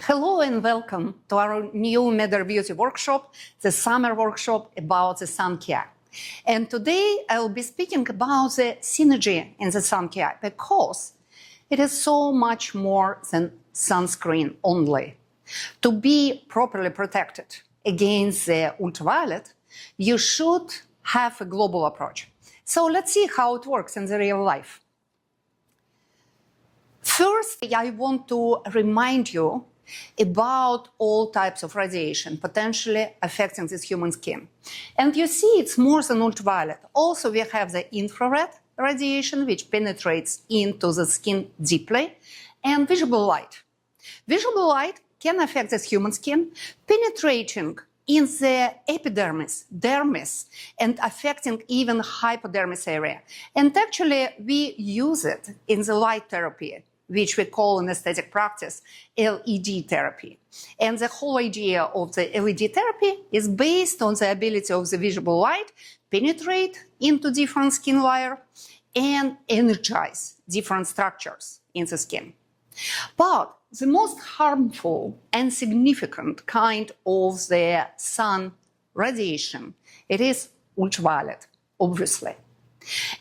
Hello and welcome to our new Meder Beauty workshop, the summer workshop about the sun care. And today I'll be speaking about the synergy in the sun care because it is so much more than sunscreen only. To be properly protected against the ultraviolet, you should have a global approach. So let's see how it works in the real life. First, I want to remind you about all types of radiation potentially affecting this human skin. And you see it's more than ultraviolet. Also, we have the infrared radiation, which penetrates into the skin deeply, and visible light. Visible light can affect this human skin, penetrating in the epidermis, dermis, and affecting even hypodermis area. And actually, we use it in the light therapy, which we call in aesthetic practice LED therapy. And the whole idea of the LED therapy is based on the ability of the visible light penetrate into different skin layer and energize different structures in the skin. But the most harmful and significant kind of the sun radiation, it is ultraviolet, obviously.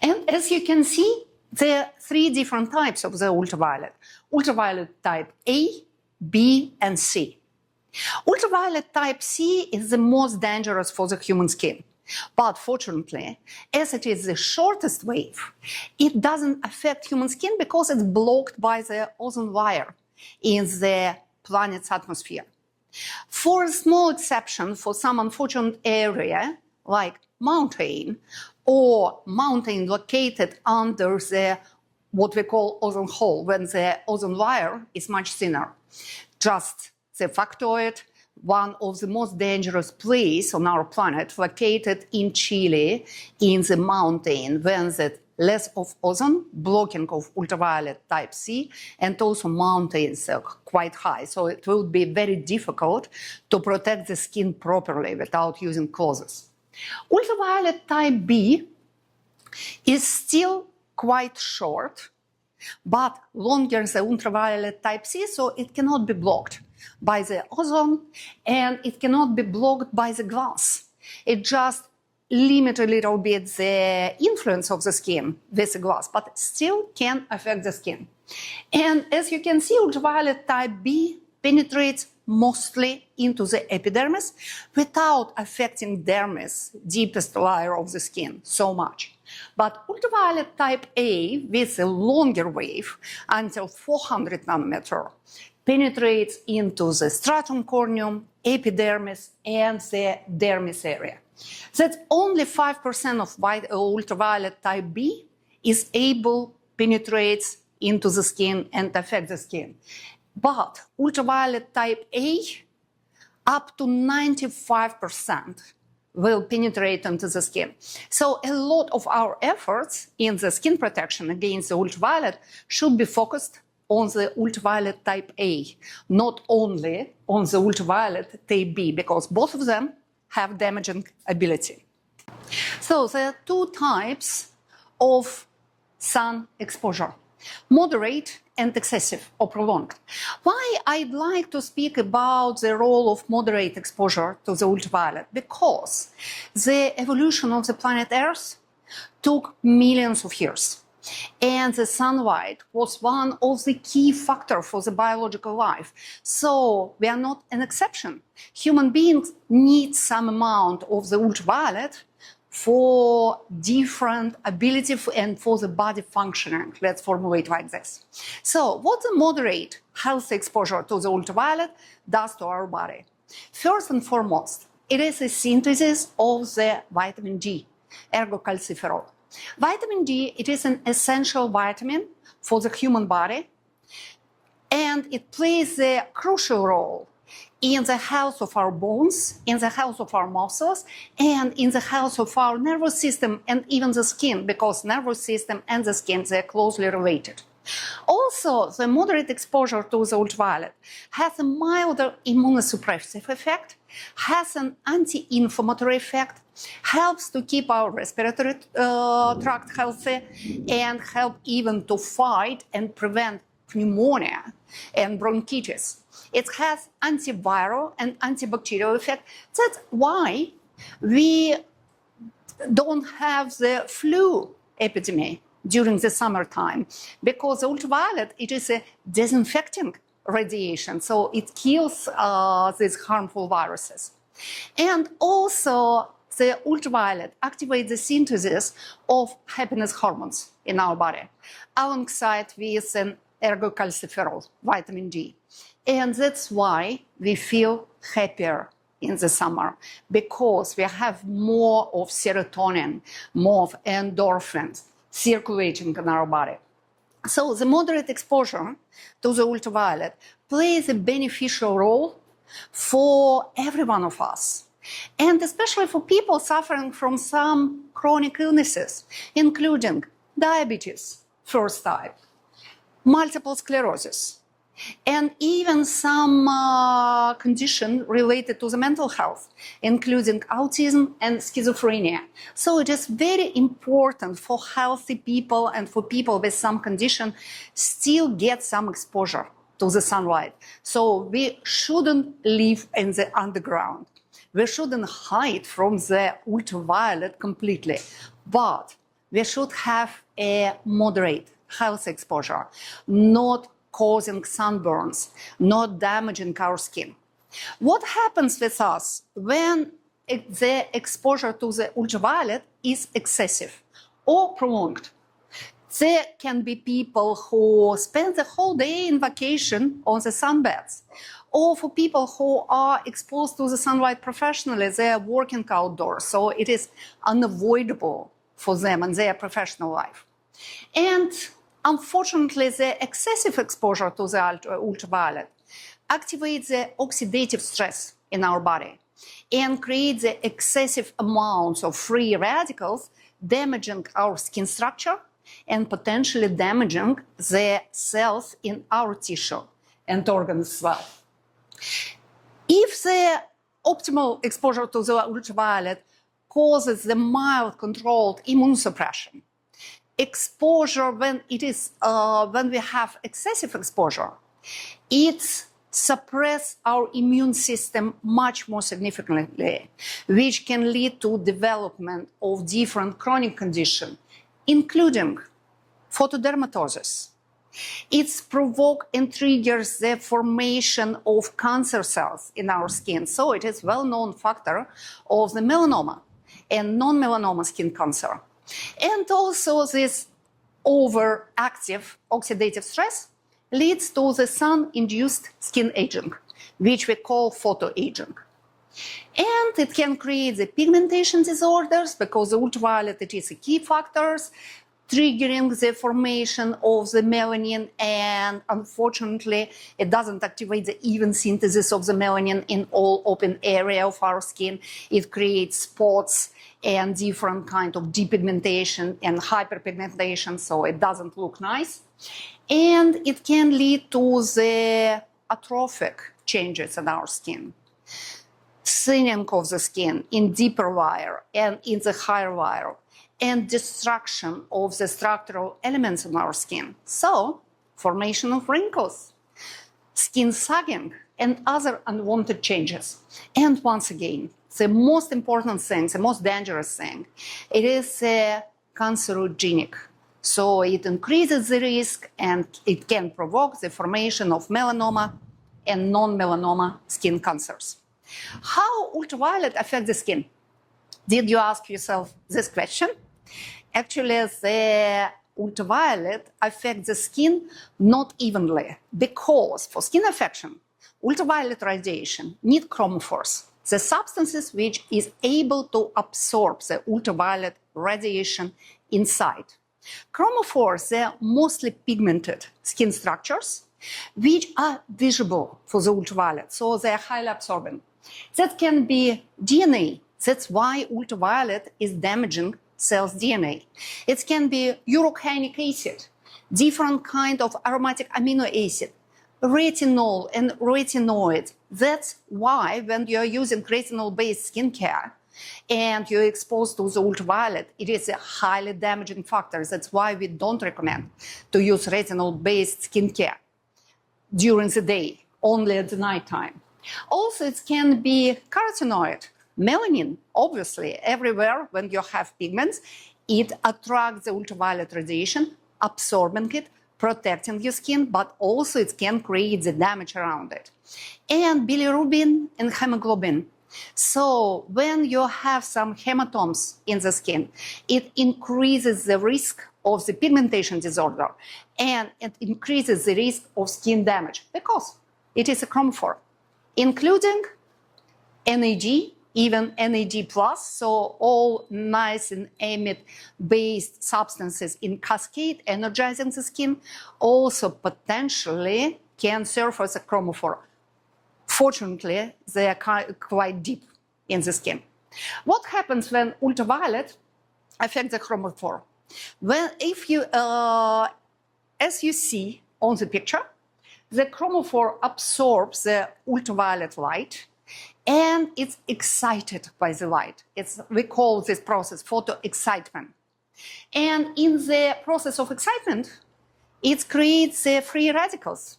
And as you can see, there are three different types of the ultraviolet. Ultraviolet type A, B, and C. Ultraviolet type C is the most dangerous for the human skin. But fortunately, as it is the shortest wave, it doesn't affect human skin because it's blocked by the ozone layer in the planet's atmosphere. For a small exception, for some unfortunate area, like mountain, or mountain located under the what we call ozone hole, when the ozone layer is much thinner. Just the factoid, one of the most dangerous places on our planet, located in Chile, in the mountain, when the less of ozone, blocking of ultraviolet type C, and also mountains are quite high. So it will be very difficult to protect the skin properly without using clothes. Ultraviolet type B is still quite short, but longer than ultraviolet type C, so it cannot be blocked by the ozone and it cannot be blocked by the glass. It just limits a little bit the influence of the skin with the glass, but still can affect the skin. And as you can see, ultraviolet type B penetrates mostly into the epidermis without affecting dermis, deepest layer of the skin, so much. But ultraviolet type A, with a longer wave until 400 nanometer, penetrates into the stratum corneum, epidermis, and the dermis area. That's only 5% of ultraviolet type B is able penetrates into the skin and affect the skin. But ultraviolet type A, up to 95% will penetrate into the skin. So a lot of our efforts in the skin protection against the ultraviolet should be focused on the ultraviolet type A, not only on the ultraviolet type B, because both of them have damaging ability. So there are two types of sun exposure: moderate and excessive or prolonged. Why I'd like to speak about the role of moderate exposure to the ultraviolet? Because the evolution of the planet Earth took millions of years. And the sunlight was one of the key factors for the biological life. So we are not an exception. Human beings need some amount of the ultraviolet for different ability and for the body functioning. Let's formulate like this. So what the moderate healthy exposure to the ultraviolet does to our body? First and foremost, it is a synthesis of the vitamin D, ergo calciferol. Vitamin D, it is an essential vitamin for the human body, and it plays a crucial role in the health of our bones, in the health of our muscles, and in the health of our nervous system and even the skin, because nervous system and the skin, they're closely related. Also, the moderate exposure to the ultraviolet has a milder immunosuppressive effect, has an anti-inflammatory effect, helps to keep our respiratory tract healthy, and help even to fight and prevent pneumonia and bronchitis. It has antiviral and antibacterial effect. That's why we don't have the flu epidemic during the summertime, because ultraviolet, it is a disinfecting radiation, so it kills these harmful viruses. And also, the ultraviolet activates the synthesis of happiness hormones in our body, alongside with an ergocalciferol, vitamin D. And that's why we feel happier in the summer, because we have more of serotonin, more of endorphins circulating in our body. So the moderate exposure to the ultraviolet plays a beneficial role for every one of us, and especially for people suffering from some chronic illnesses, including diabetes, first type, multiple sclerosis, and even some condition related to the mental health, including autism and schizophrenia. So it is very important for healthy people and for people with some condition still get some exposure to the sunlight. So we shouldn't live in the underground. We shouldn't hide from the ultraviolet completely, but we should have a moderate health exposure, not causing sunburns, not damaging our skin. What happens with us when the exposure to the ultraviolet is excessive or prolonged? There can be people who spend the whole day in vacation on the sunbeds, or for people who are exposed to the sunlight professionally, they are working outdoors, so it is unavoidable for them in their professional life. And unfortunately, the excessive exposure to the ultraviolet activates the oxidative stress in our body and creates the excessive amounts of free radicals, damaging our skin structure and potentially damaging the cells in our tissue and organs as well. If the optimal exposure to the ultraviolet causes the mild controlled immune suppression, exposure when we have excessive exposure, it suppresses our immune system much more significantly, which can lead to development of different chronic conditions, including photodermatosis. It provokes and triggers the formation of cancer cells in our skin. So it is a well-known factor of the melanoma and non-melanoma skin cancer. And also this overactive oxidative stress leads to the sun-induced skin aging, which we call photoaging. And it can create the pigmentation disorders because the ultraviolet, it is a key factor, triggering the formation of the melanin, and unfortunately, it doesn't activate the even synthesis of the melanin in all open area of our skin. It creates spots and different kind of depigmentation and hyperpigmentation, so it doesn't look nice. And it can lead to the atrophic changes in our skin, thinning of the skin in deeper layer and in the higher layer, and destruction of the structural elements in our skin. So, formation of wrinkles, skin sagging, and other unwanted changes. And once again, the most important thing, the most dangerous thing, it is cancerogenic. So it increases the risk and it can provoke the formation of melanoma and non-melanoma skin cancers. How ultraviolet affects the skin? Did you ask yourself this question? Actually, the ultraviolet affects the skin not evenly, because for skin affection, ultraviolet radiation needs chromophores, the substances which is able to absorb the ultraviolet radiation inside. Chromophores, they are mostly pigmented skin structures which are visible for the ultraviolet, so they are highly absorbent. That can be DNA. That's why ultraviolet is damaging cells' DNA. It can be urocanic acid, different kind of aromatic amino acid, retinol and retinoid. That's why when you're using retinol-based skincare and you're exposed to the ultraviolet, it is a highly damaging factor. That's why we don't recommend to use retinol-based skincare. during the day, only at the nighttime. Also, it can be carotenoid, melanin, obviously, everywhere when you have pigments, it attracts the ultraviolet radiation, absorbing it, protecting your skin, but also it can create the damage around it. And bilirubin and hemoglobin. So when you have some hematomas in the skin, it increases the risk of the pigmentation disorder, and it increases the risk of skin damage because it is a chromophore, including NAD, even NAD+, so all niacinamide-based substances in cascade energizing the skin also potentially can serve as a chromophore. Fortunately, they are quite deep in the skin. What happens when ultraviolet affects the chromophore? Well, if you, as you see on the picture, the chromophore absorbs the ultraviolet light and it's excited by the light. We call this process photoexcitement. And in the process of excitement, it creates the free radicals,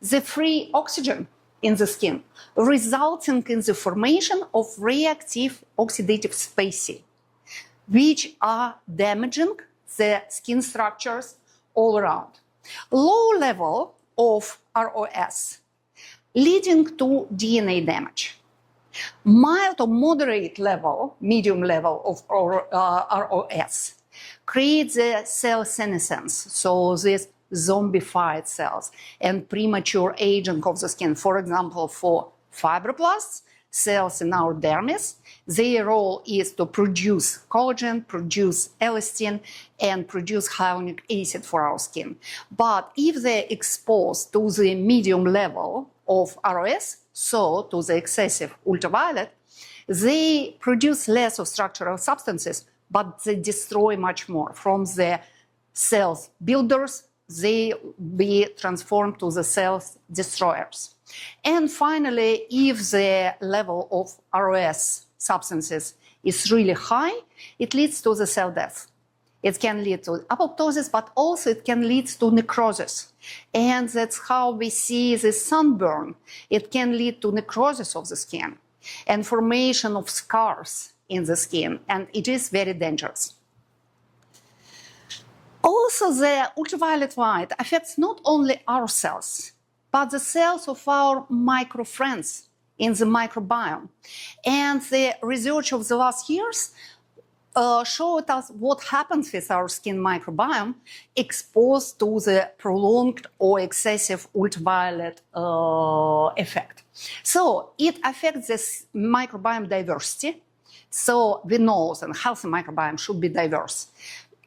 the free oxygen in the skin, resulting in the formation of reactive oxidative species, which are damaging the skin structures all around. Low level of ROS leading to DNA damage. Mild or moderate level, medium level of ROS creates a cell senescence, so these zombified cells and premature aging of the skin. For example, for fibroblasts, cells in our dermis, their role is to produce collagen, produce elastin, and produce hyaluronic acid for our skin. But if they're exposed to the medium level of ROS, so to the excessive ultraviolet, they produce less of structural substances, but they destroy much more. From the cells builders, they be transformed to the cells destroyers. And finally, if the level of ROS substances is really high, it leads to the cell death. It can lead to apoptosis, but also it can lead to necrosis. And that's how we see the sunburn. It can lead to necrosis of the skin and formation of scars in the skin, and it is very dangerous. Also, the ultraviolet light affects not only our cells, but the cells of our microfriends in the microbiome. And the research of the last years showed us what happens with our skin microbiome exposed to the prolonged or excessive ultraviolet effect. So it affects this microbiome diversity. So we know that healthy microbiome should be diverse.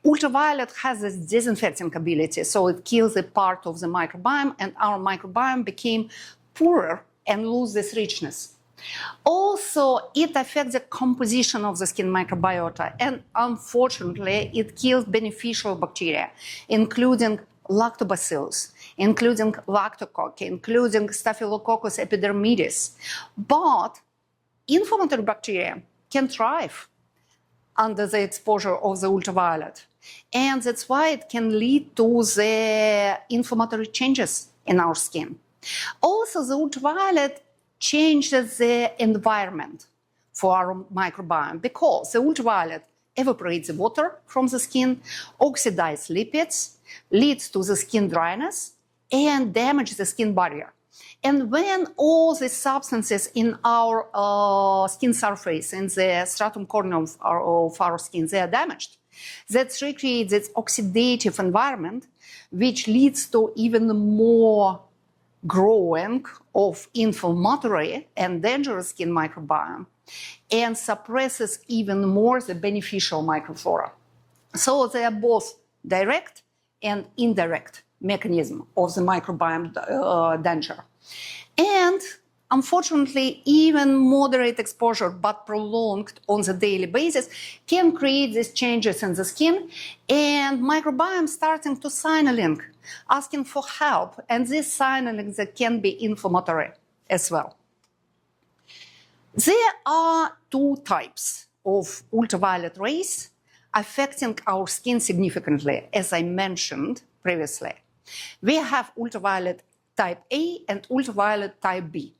Ultraviolet has this disinfecting ability, so it kills a part of the microbiome, and our microbiome became poorer and lose this richness. Also, it affects the composition of the skin microbiota, and unfortunately, it kills beneficial bacteria, including lactobacillus, including lactococci, including Staphylococcus epidermidis. But inflammatory bacteria can thrive under the exposure of the ultraviolet. And that's why it can lead to the inflammatory changes in our skin. Also, the ultraviolet changes the environment for our microbiome because the ultraviolet evaporates the water from the skin, oxidizes lipids, leads to the skin dryness, and damages the skin barrier. And when all the substances in our skin surface, in the stratum corneum of our skin, they are damaged, that recreates this oxidative environment, which leads to even more growing of inflammatory and dangerous skin microbiome and suppresses even more the beneficial microflora. So they are both direct and indirect mechanism of the microbiome danger. And unfortunately, even moderate exposure but prolonged on the daily basis can create these changes in the skin, and microbiome starting to signaling, asking for help, and this signaling that can be inflammatory as well. There are two types of ultraviolet rays affecting our skin significantly, as I mentioned previously. We have ultraviolet type A and ultraviolet type B.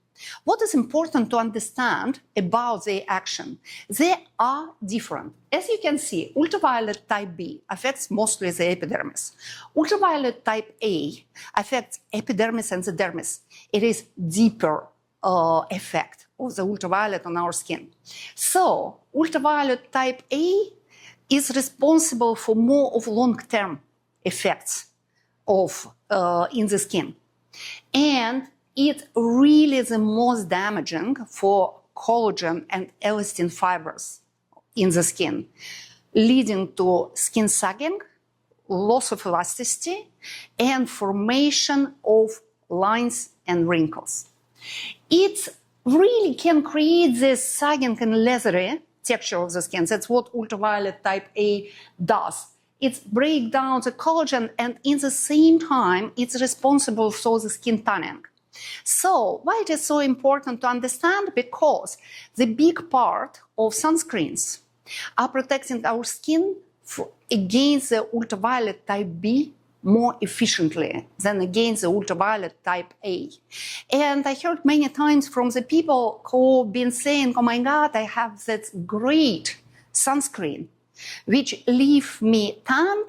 What is important to understand about their action? They are different. As you can see, ultraviolet type B affects mostly the epidermis. Ultraviolet type A affects epidermis and the dermis. It is deeper effect of the ultraviolet on our skin. So, ultraviolet type A is responsible for more of long-term effects of in the skin. And it's really the most damaging for collagen and elastin fibers in the skin, leading to skin sagging, loss of elasticity, and formation of lines and wrinkles. It really can create this sagging and leathery texture of the skin. That's what ultraviolet type A does. It breaks down the collagen, and in the same time, it's responsible for the skin tanning. So, why it is so important to understand? Because the big part of sunscreens are protecting our skin against the ultraviolet type B more efficiently than against the ultraviolet type A. And I heard many times from the people who've been saying, oh my God, I have that great sunscreen, which leave me tanned,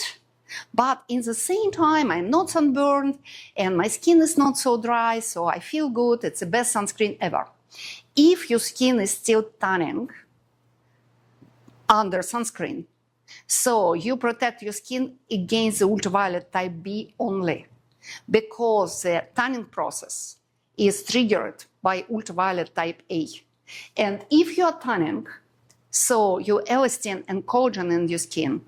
but in the same time, I'm not sunburned and my skin is not so dry, so I feel good. It's the best sunscreen ever. If your skin is still tanning under sunscreen, so you protect your skin against the ultraviolet type B only, because the tanning process is triggered by ultraviolet type A. And if you are tanning, so your elastin and collagen in your skin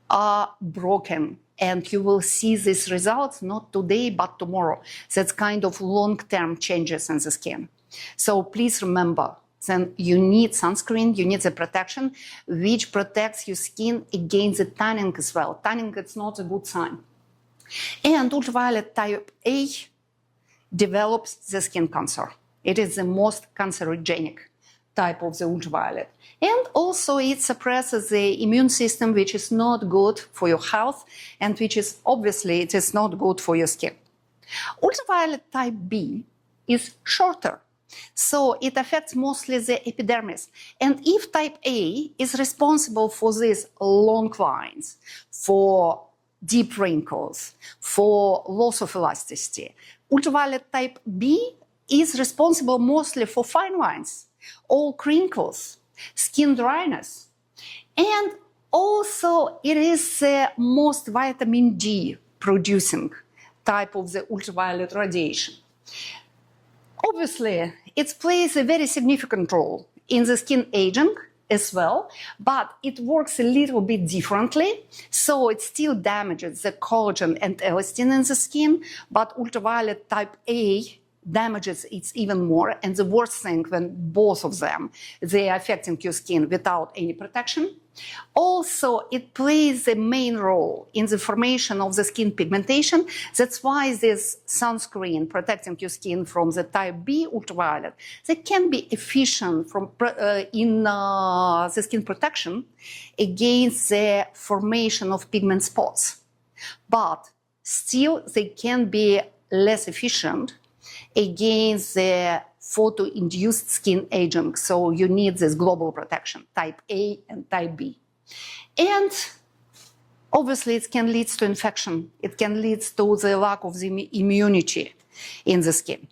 are broken, and you will see these results not today but tomorrow. That's kind of long-term changes in the skin. So please remember, then you need sunscreen, you need the protection which protects your skin against the tanning as well. Tanning is not a good sign. And ultraviolet type A develops the skin cancer. It is the most cancerogenic type of the ultraviolet. And also it suppresses the immune system, which is not good for your health and which is obviously it is not good for your skin. Ultraviolet type B is shorter, so it affects mostly the epidermis. And if type A is responsible for these long lines, for deep wrinkles, for loss of elasticity, ultraviolet type B is responsible mostly for fine lines, all crinkles, skin dryness, and also it is the most vitamin D producing type of the ultraviolet radiation. Obviously, it plays a very significant role in the skin aging as well, but it works a little bit differently, so it still damages the collagen and elastin in the skin, but ultraviolet type A damages it even more, and the worst thing when both of them, they are affecting your skin without any protection. Also, it plays the main role in the formation of the skin pigmentation. That's why this sunscreen protecting your skin from the type B ultraviolet, they can be efficient in the skin protection against the formation of pigment spots. But still, they can be less efficient against the photo-induced skin aging. So you need this global protection, type A and type B. And obviously it can lead to infection. It can lead to the lack of the immunity in the skin.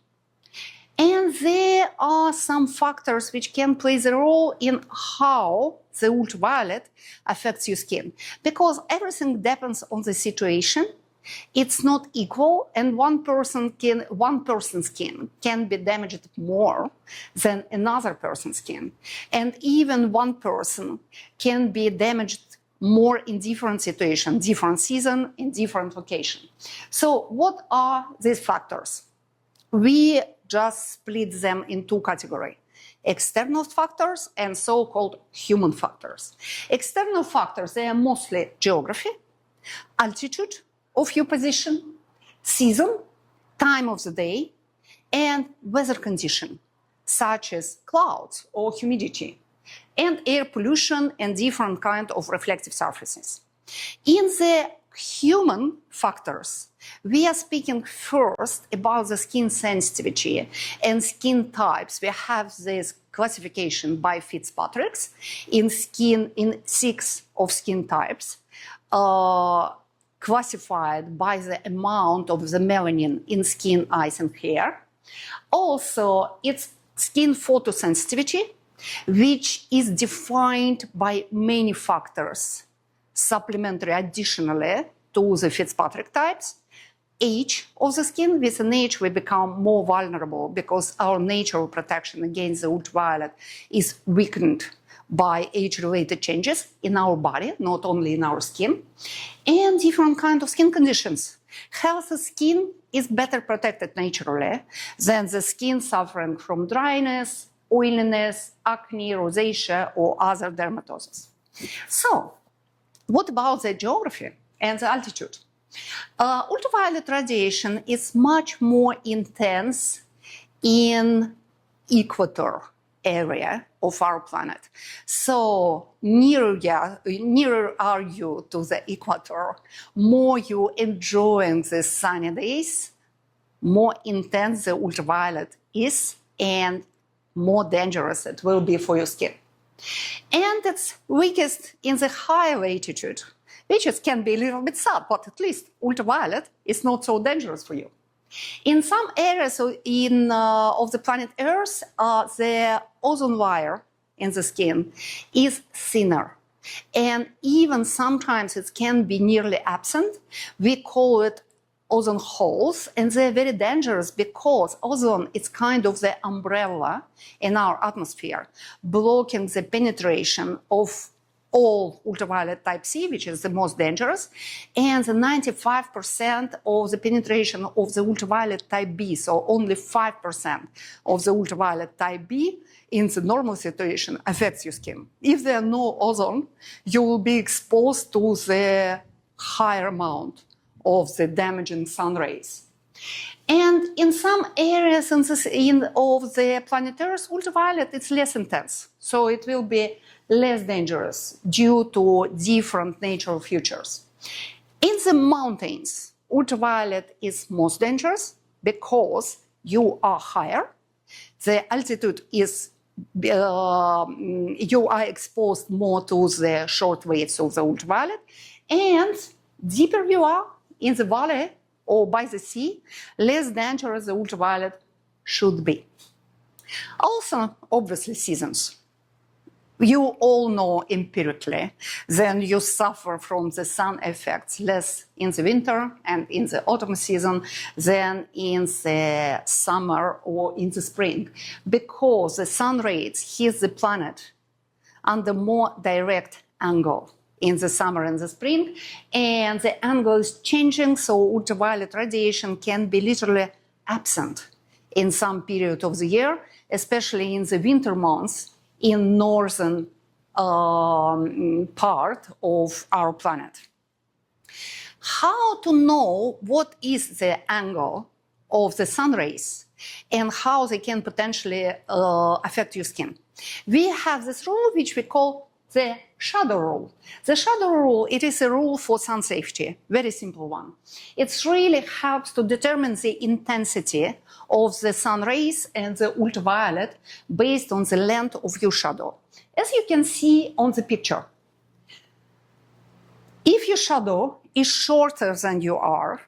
And there are some factors which can play the role in how the ultraviolet affects your skin. Because everything depends on the situation. It's not equal, and one person's skin can be damaged more than another person's skin. And even one person can be damaged more in different situations, different season, in different location. So what are these factors? We just split them in two categories: external factors and so-called human factors. External factors, they are mostly geography, altitude of your position, season, time of the day, and weather condition, such as clouds or humidity, and air pollution and different kind of reflective surfaces. In the human factors, we are speaking first about the skin sensitivity and skin types. We have this classification by Fitzpatrick's in 6 of skin types, classified by the amount of the melanin in skin, eyes, and hair. Also, it's skin photosensitivity, which is defined by many factors, supplementary additionally to the Fitzpatrick types. Age of the skin. With an age, we become more vulnerable because our natural protection against the ultraviolet is weakened by age-related changes in our body, not only in our skin, and different kinds of skin conditions. Healthy skin is better protected naturally than the skin suffering from dryness, oiliness, acne, rosacea, or other dermatoses. So, what about the geography and the altitude? Ultraviolet radiation is much more intense in equator area of our planet. So nearer are you to the equator, more you enjoying the sunny days, more intense the ultraviolet is, and more dangerous it will be for your skin. And it's weakest in the higher latitude, which can be a little bit sad, but at least ultraviolet is not so dangerous for you. In some areas of the planet Earth, the ozone layer in the skin is thinner. And even sometimes it can be nearly absent. We call it ozone holes, and they're very dangerous because ozone is kind of the umbrella in our atmosphere, blocking the penetration of all ultraviolet type C, which is the most dangerous, and the 95% of the penetration of the ultraviolet type B, so only 5% of the ultraviolet type B in the normal situation affects your skin. If there are no ozone, you will be exposed to the higher amount of the damaging sun rays. And in some areas of the planet Earth, ultraviolet is less intense, so it will be less dangerous due to different natural features. In the mountains, ultraviolet is most dangerous because you are higher. The altitude is, you are exposed more to the short waves of the ultraviolet, and deeper you are in the valley or by the sea, less dangerous the ultraviolet should be. Also, obviously, seasons. You all know empirically then you suffer from the sun effects less in the winter and in the autumn season than in the summer or in the spring, because the sun rays hit the planet under more direct angle in the summer and the spring, and the angle is changing, so ultraviolet radiation can be literally absent in some period of the year, especially in the winter months in northern part of our planet. How to know what is the angle of the sun rays and how they can potentially affect your skin? We have this rule which we call the shadow rule. The shadow rule, it is a rule for sun safety, very simple one. It really helps to determine the intensity of the sun rays and the ultraviolet based on the length of your shadow. As you can see on the picture, if your shadow is shorter than you are,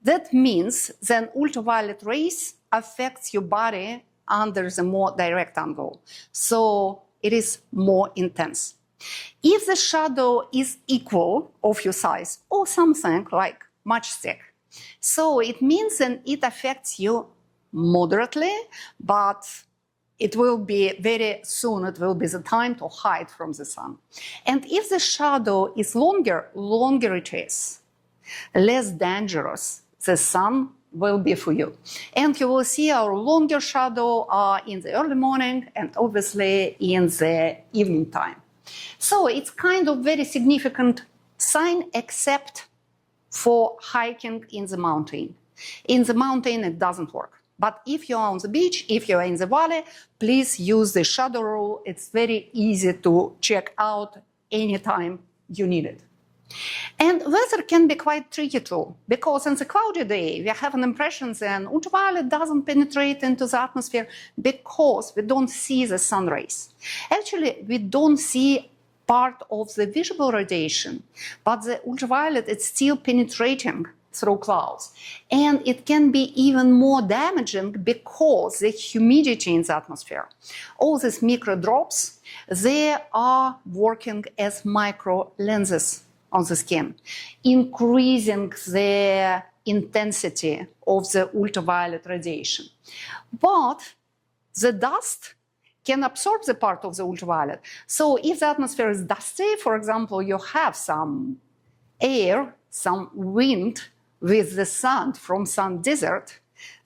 that means that ultraviolet rays affect your body under the more direct angle. So it is more intense. If the shadow is equal of your size or something like matchstick, so it means that it affects you moderately, but it will be very soon, it will be the time to hide from the sun. And if the shadow is longer it is, less dangerous the sun will be for you. And you will see our longer shadow in the early morning and obviously in the evening time. So it's kind of very significant sign, except for hiking in the mountain. In the mountain, it doesn't work. But if you're on the beach, if you're in the valley, please use the shadow rule. It's very easy to check out anytime you need it. And weather can be quite tricky too, because on the cloudy day, we have an impression that ultraviolet doesn't penetrate into the atmosphere because we don't see the sun rays. Actually, we don't see part of the visible radiation, but the ultraviolet is still penetrating through clouds. And it can be even more damaging because the humidity in the atmosphere, all these micro drops, they are working as micro lenses on the skin, increasing the intensity of the ultraviolet radiation. But the dust can absorb the part of the ultraviolet. So if the atmosphere is dusty, for example, you have some air, some wind with the sun from some desert,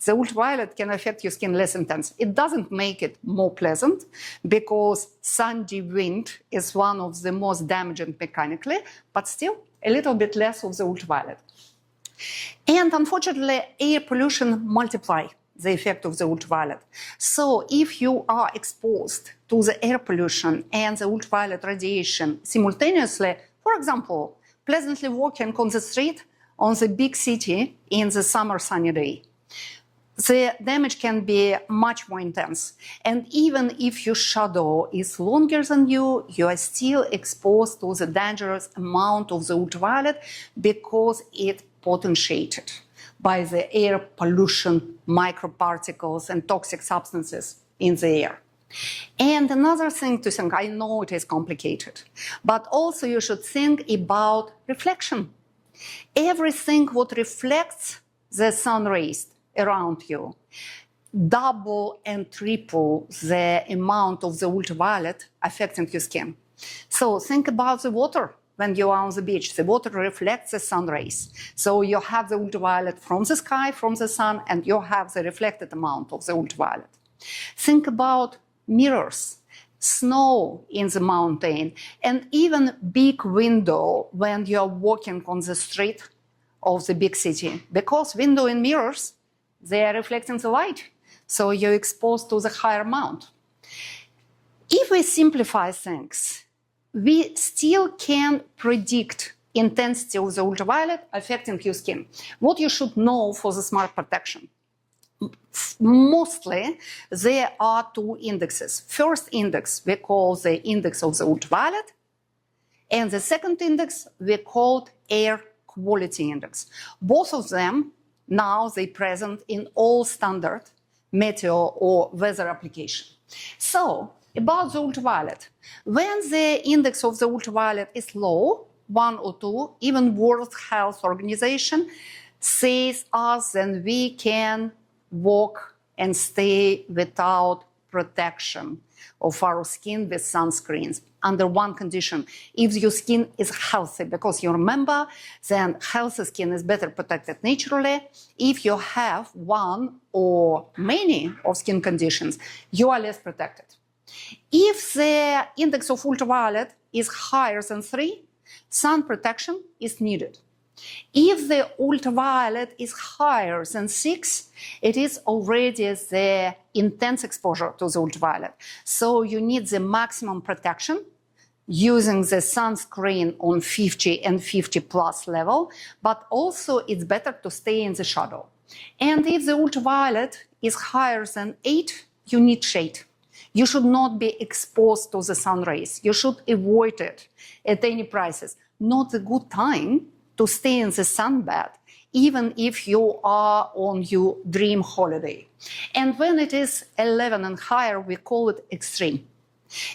the ultraviolet can affect your skin less intense. It doesn't make it more pleasant because sandy wind is one of the most damaging mechanically, but still a little bit less of the ultraviolet. And unfortunately, air pollution multiplies the effect of the ultraviolet. So if you are exposed to the air pollution and the ultraviolet radiation simultaneously, for example, pleasantly walking on the street on the big city in the summer sunny day, the damage can be much more intense. And even if your shadow is longer than you are still exposed to the dangerous amount of the ultraviolet because it's potentiated by the air pollution, microparticles, and toxic substances in the air. And another thing to think, I know it is complicated, but also you should think about reflection. Everything what reflects the sun rays around you, double and triple the amount of the ultraviolet affecting your skin. So think about the water. When you are on the beach, the water reflects the sun rays. So you have the ultraviolet from the sky, from the sun, and you have the reflected amount of the ultraviolet. Think about mirrors, snow in the mountain, and even big window when you are walking on the street of the big city. Because window and mirrors, they are reflecting the light, so you're exposed to the higher amount. If we simplify things, we still can predict intensity of the ultraviolet affecting your skin. What you should know for the smart protection. Mostly, there are two indexes. First index we call the index of the ultraviolet, and the second index we call air quality index. Both of them now they present in all standard meteor or weather application. So, about the ultraviolet. When the index of the ultraviolet is low, 1 or 2, even World Health Organization says us then we can walk and stay without protection of our skin with sunscreens under one condition: if your skin is healthy, because you remember then healthy skin is better protected naturally. If you have one or many of skin conditions, you are less protected. If the index of ultraviolet is higher than 3, sun protection is needed. If the ultraviolet is higher than 6, it is already the intense exposure to the ultraviolet. So you need the maximum protection using the sunscreen on 50 and 50 plus level, but also it's better to stay in the shadow. And if the ultraviolet is higher than 8, you need shade. You should not be exposed to the sun rays. You should avoid it at any prices. Not a good time to stay in the sunbed, even if you are on your dream holiday. And when it is 11 and higher, we call it extreme.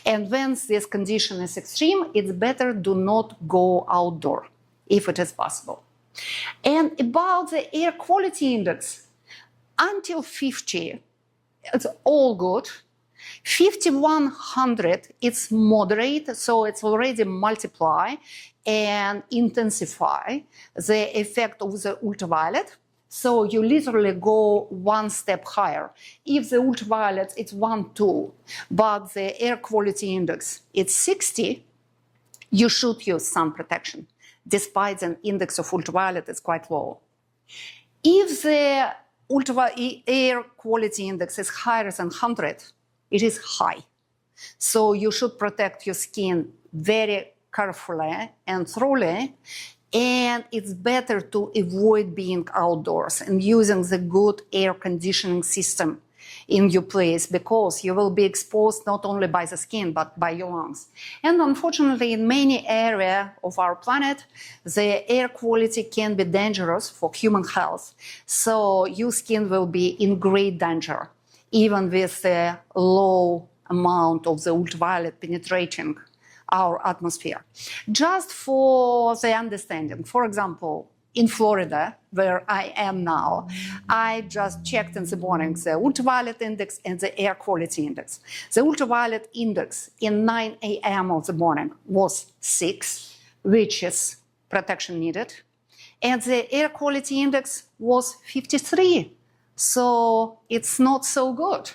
And when this condition is extreme, it's better do not go outdoor, if it is possible. And about the air quality index, until 50, it's all good. 5100, it's moderate, so it's already multiply and intensify the effect of the ultraviolet. So you literally go one step higher. If the ultraviolet is 1, 2, but the air quality index is 60, you should use sun protection, despite the index of ultraviolet is quite low. If the air quality index is higher than 100, it is high. So you should protect your skin very carefully and thoroughly, and it's better to avoid being outdoors and using the good air conditioning system in your place, because you will be exposed not only by the skin but by your lungs. And unfortunately, in many areas of our planet, the air quality can be dangerous for human health. So your skin will be in great danger, even with the low amount of the ultraviolet penetrating our atmosphere. Just for the understanding, for example, in Florida, where I am now, I just checked in the morning the ultraviolet index and the air quality index. The ultraviolet index in 9 a.m. of the morning was 6, which is protection needed. And the air quality index was 53. So it's not so good.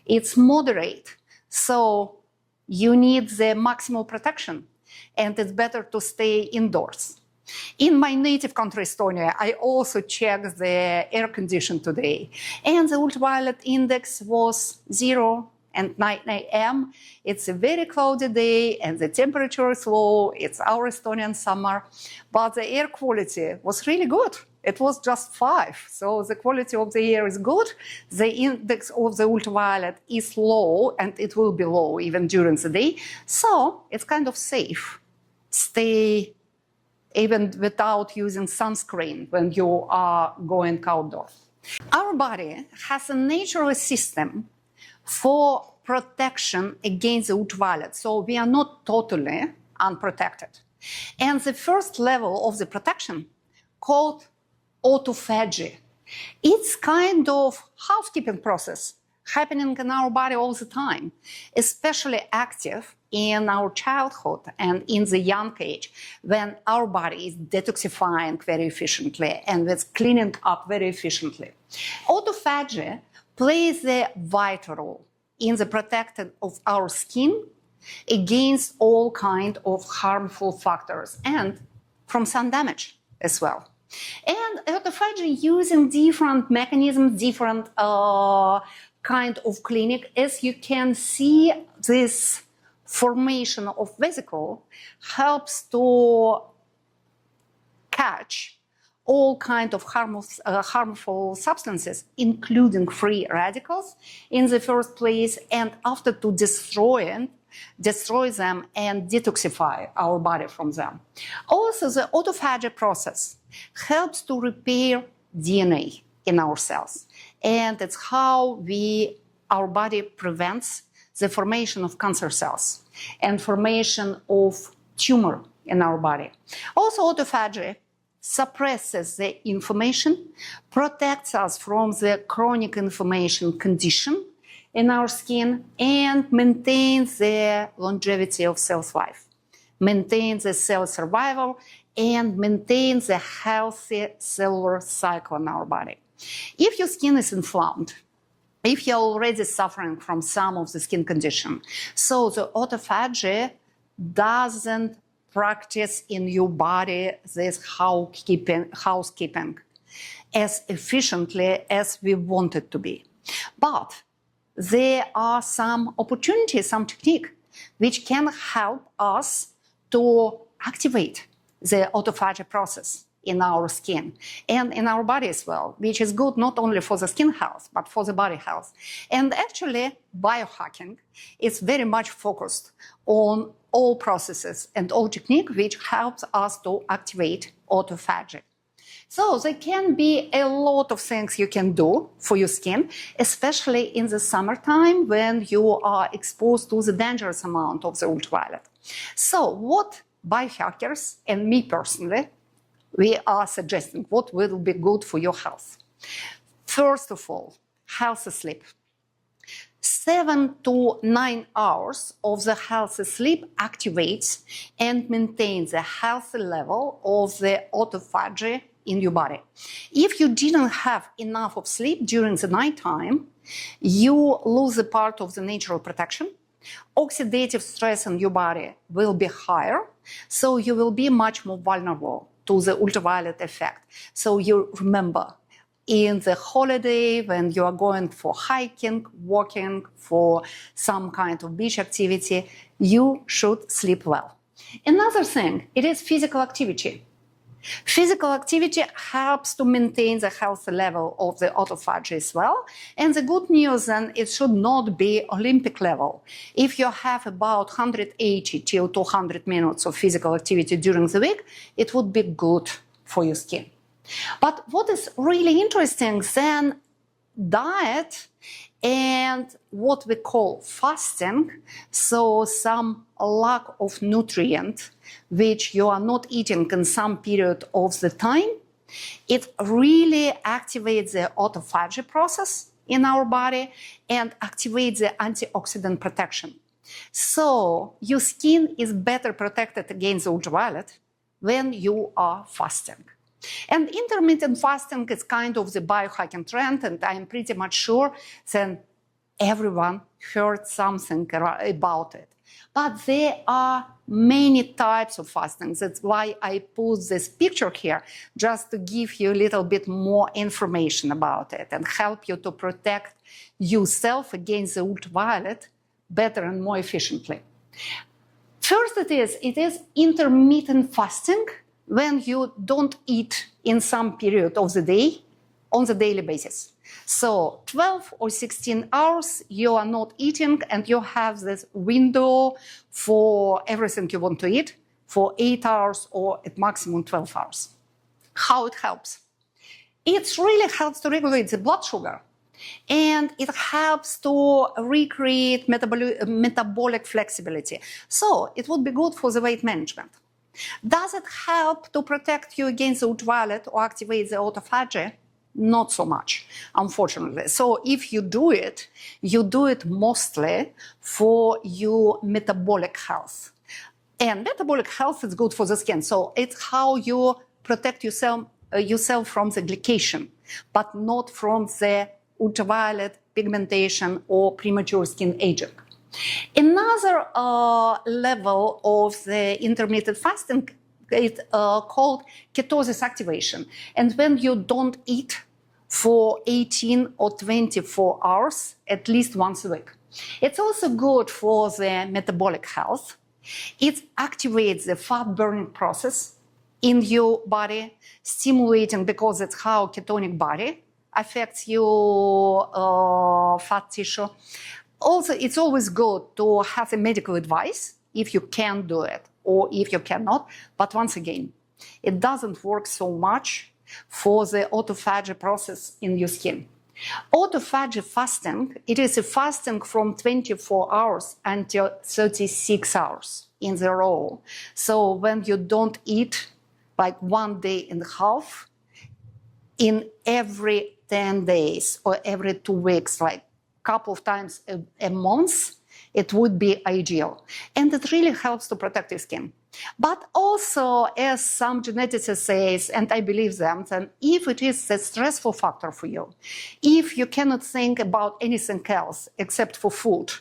It's moderate. So you need the maximal protection, and it's better to stay indoors. In my native country, Estonia, I also checked the air condition today, and the ultraviolet index was 0 and 9 a.m. It's a very cloudy day, and the temperature is low. It's our Estonian summer, but the air quality was really good. It was just 5, so the quality of the air is good. The index of the ultraviolet is low, and it will be low even during the day, so it's kind of safe. Stay even without using sunscreen when you are going outdoors. Our body has a natural system for protection against the ultraviolet, so we are not totally unprotected. And the first level of the protection, called autophagy, it's kind of housekeeping process happening in our body all the time, especially active in our childhood and in the young age, when our body is detoxifying very efficiently and it's cleaning up very efficiently. Autophagy plays a vital role in the protection of our skin against all kinds of harmful factors and from sun damage as well. And autophagy using different mechanisms, different kind of clinic. As you can see, this formation of vesicle helps to catch all kinds of harmful substances, including free radicals in the first place, and after to destroy them and detoxify our body from them. Also, the autophagy process helps to repair DNA in our cells, and it's how our body prevents the formation of cancer cells and formation of tumor in our body. Also, autophagy suppresses the inflammation, protects us from the chronic inflammation condition in our skin, and maintains the longevity of cell's life, maintains the cell survival, and maintains a healthy cellular cycle in our body. If your skin is inflamed, if you're already suffering from some of the skin condition, so the autophagy doesn't practice in your body this housekeeping as efficiently as we want it to be. But there are some opportunities, some technique, which can help us to activate the autophagy process in our skin and in our body as well, which is good not only for the skin health, but for the body health. And actually, biohacking is very much focused on all processes and all technique which helps us to activate autophagy. So there can be a lot of things you can do for your skin, especially in the summertime when you are exposed to the dangerous amount of the ultraviolet. So what biohackers and me personally, we are suggesting what will be good for your health. First of all, healthy sleep. 7 to 9 hours of the healthy sleep activates and maintains a healthy level of the autophagy in your body. If you didn't have enough of sleep during the nighttime, you lose a part of the natural protection. Oxidative stress in your body will be higher, so you will be much more vulnerable to the ultraviolet effect. So you remember, in the holiday, when you are going for hiking, walking, for some kind of beach activity, you should sleep well. Another thing, it is physical activity. Physical activity helps to maintain the healthy level of the autophagy as well. And the good news then, it should not be Olympic level. If you have about 180 till 200 minutes of physical activity during the week, it would be good for your skin. But what is really interesting then, diet and what we call fasting, so some lack of nutrient which you are not eating in some period of the time, it really activates the autophagy process in our body and activates the antioxidant protection. So your skin is better protected against the ultraviolet when you are fasting. And intermittent fasting is kind of the biohacking trend, and I'm pretty much sure that everyone heard something about it. But there are many types of fasting. That's why I put this picture here, just to give you a little bit more information about it and help you to protect yourself against the ultraviolet better and more efficiently. First, it is intermittent fasting, when you don't eat in some period of the day on the daily basis. So 12 or 16 hours you are not eating, and you have this window for everything you want to eat for 8 hours or at maximum 12 hours. How it helps? It really helps to regulate the blood sugar, and it helps to recreate metabolic flexibility. So it would be good for the weight management. Does it help to protect you against the ultraviolet or activate the autophagy? Not so much, unfortunately. So if you do it mostly for your metabolic health. And metabolic health is good for the skin. So it's how you protect yourself from the glycation, but not from the ultraviolet pigmentation or premature skin aging. Another level of the intermittent fasting is called ketosis activation. And when you don't eat for 18 or 24 hours, at least once a week. It's also good for the metabolic health. It activates the fat burning process in your body, stimulating, because that's how ketonic body affects your fat tissue. Also, it's always good to have a medical advice if you can do it or if you cannot. But once again, it doesn't work so much for the autophagy process in your skin. Autophagy fasting, it is a fasting from 24 hours until 36 hours in the row. So when you don't eat like 1 day and a half in every 10 days or every 2 weeks, like couple of times a month, it would be ideal. And it really helps to protect your skin. But also, as some geneticists say, and I believe them, that if it is a stressful factor for you, if you cannot think about anything else except for food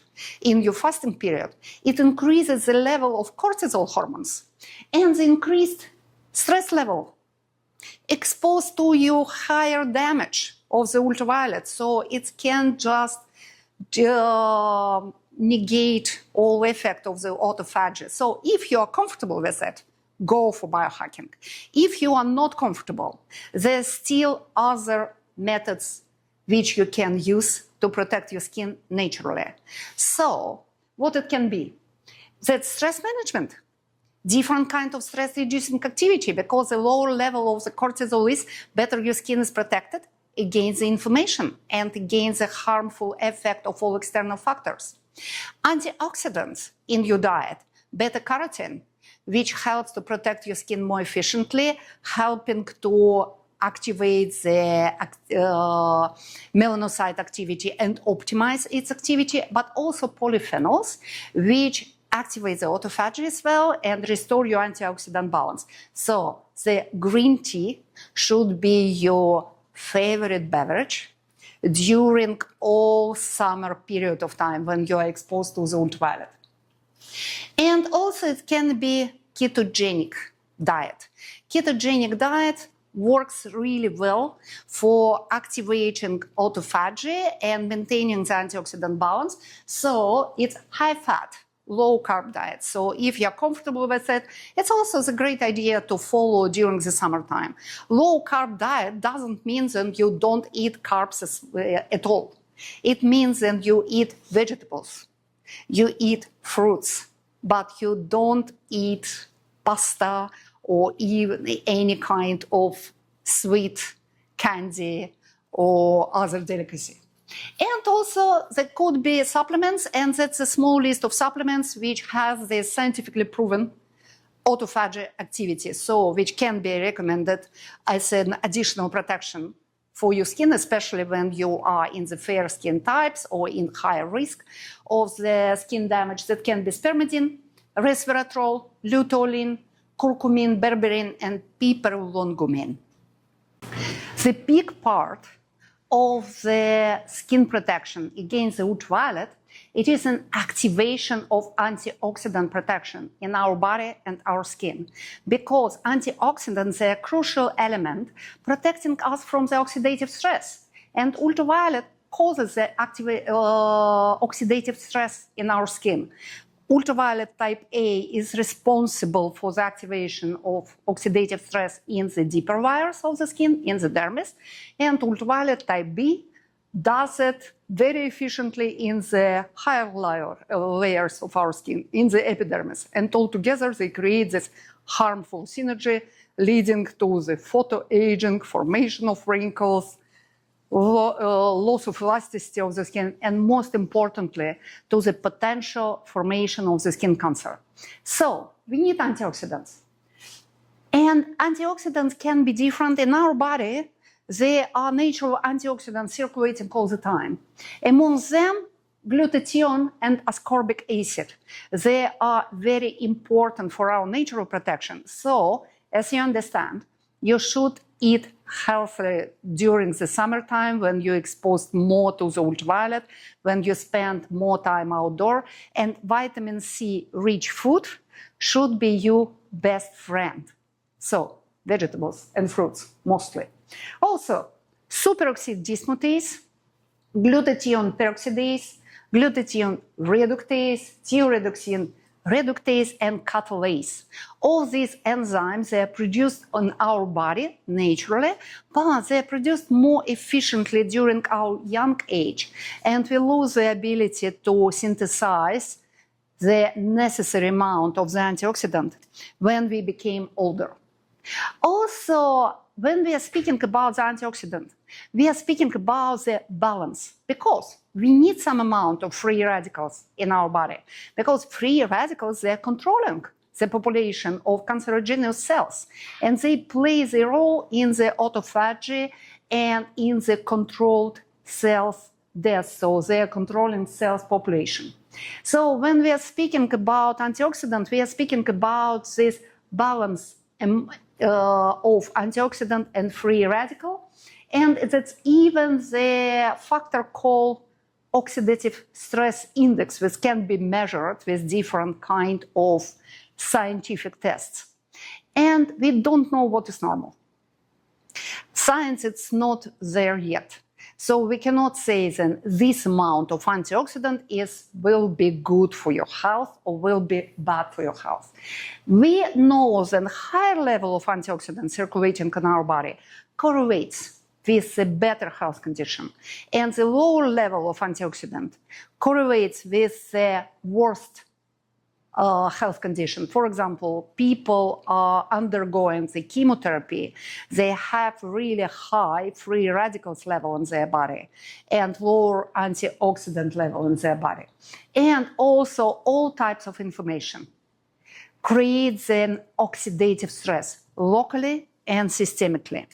in your fasting period, it increases the level of cortisol hormones and the increased stress level exposed to you higher damage of the ultraviolet. So it can just negate all effect of the autophagy. So if you are comfortable with it, go for biohacking. If you are not comfortable, there's still other methods which you can use to protect your skin naturally. So what it can be? That's stress management. Different kind of stress reducing activity, because the lower level of the cortisol is, better your skin is protected against the inflammation and against the harmful effect of all external factors. Antioxidants in your diet, beta-carotene, which helps to protect your skin more efficiently, helping to activate the melanocyte activity and optimize its activity, but also polyphenols, which activate the autophagy as well and restore your antioxidant balance. So the green tea should be your favorite beverage during all summer period of time when you are exposed to the ultraviolet. And also it can be ketogenic diet. Ketogenic diet works really well for activating autophagy and maintaining the antioxidant balance. So it's high fat, low-carb diet. So if you're comfortable with it, it's also a great idea to follow during the summertime. Low-carb diet doesn't mean that you don't eat carbs at all. It means that you eat vegetables, you eat fruits, but you don't eat pasta or even any kind of sweet candy or other delicacy. And also there could be supplements, and that's a small list of supplements which have the scientifically proven autophagy activity, so which can be recommended as an additional protection for your skin, especially when you are in the fair skin types or in higher risk of the skin damage. That can be spermidine, resveratrol, luteolin, curcumin, berberine, and piperlongumine. The big part of the skin protection against the ultraviolet, it is an activation of antioxidant protection in our body and our skin, because antioxidants are a crucial element protecting us from the oxidative stress. And ultraviolet causes the oxidative stress in our skin. Ultraviolet type A is responsible for the activation of oxidative stress in the deeper layers of the skin, in the dermis, and ultraviolet type B does it very efficiently in the higher layers of our skin, in the epidermis. And altogether they create this harmful synergy leading to the photoaging, formation of wrinkles, loss of elasticity of the skin, and most importantly, to the potential formation of the skin cancer. So we need antioxidants. And antioxidants can be different in our body. There are natural antioxidants circulating all the time. Among them, glutathione and ascorbic acid. They are very important for our natural protection. So, as you understand, you should eat healthily during the summertime when you're exposed more to the ultraviolet, when you spend more time outdoor, and vitamin C rich food should be your best friend. So, vegetables and fruits mostly. Also, superoxide dismutase, glutathione peroxidase, glutathione reductase, thioredoxine reductase, and catalase. All these enzymes, they are produced on our body naturally, but they are produced more efficiently during our young age, and we lose the ability to synthesize the necessary amount of the antioxidant when we became older. Also, when we are speaking about the antioxidant, we are speaking about the balance, because we need some amount of free radicals in our body, because free radicals, they are controlling the population of cancerogenous cells, and they play the role in the autophagy and in the controlled cells death, so they are controlling cells population. So when we are speaking about antioxidant, we are speaking about this balance of antioxidant and free radical, and that's even the factor called oxidative stress index, which can be measured with different kind of scientific tests. And we don't know what is normal. Science is not there yet. So we cannot say that this amount of antioxidant will be good for your health or will be bad for your health. We know that higher level of antioxidants circulating in our body correlates with a better health condition, and the lower level of antioxidant correlates with the worst health condition. For example, people are undergoing the chemotherapy, they have really high free radicals level in their body and lower antioxidant level in their body. And also all types of inflammation creates an oxidative stress locally and systemically.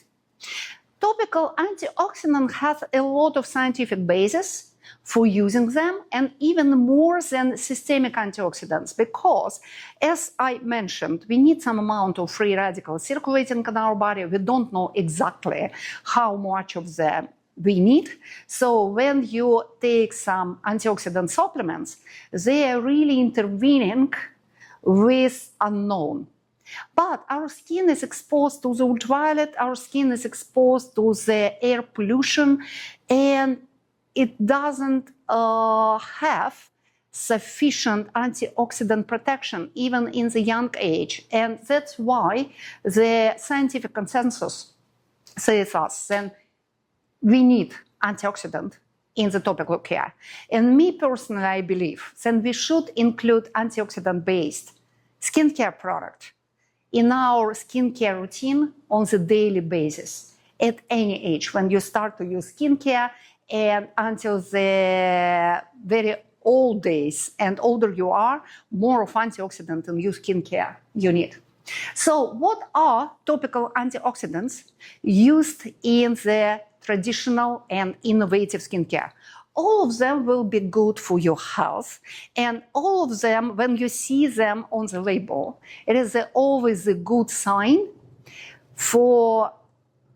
Topical antioxidant has a lot of scientific basis for using them, and even more than systemic antioxidants, because, as I mentioned, we need some amount of free radicals circulating in our body. We don't know exactly how much of them we need. So when you take some antioxidant supplements, they are really intervening with unknown. But our skin is exposed to the ultraviolet, our skin is exposed to the air pollution, and it doesn't have sufficient antioxidant protection even in the young age. And that's why the scientific consensus says us that we need antioxidant in the topical care. And me personally, I believe that we should include antioxidant-based skincare product in our skincare routine on the daily basis at any age, when you start to use skincare and until the very old days and older you are, more of antioxidant in your skincare you need. So what are topical antioxidants used in the traditional and innovative skincare? All of them will be good for your health, and all of them, when you see them on the label, it is always a good sign for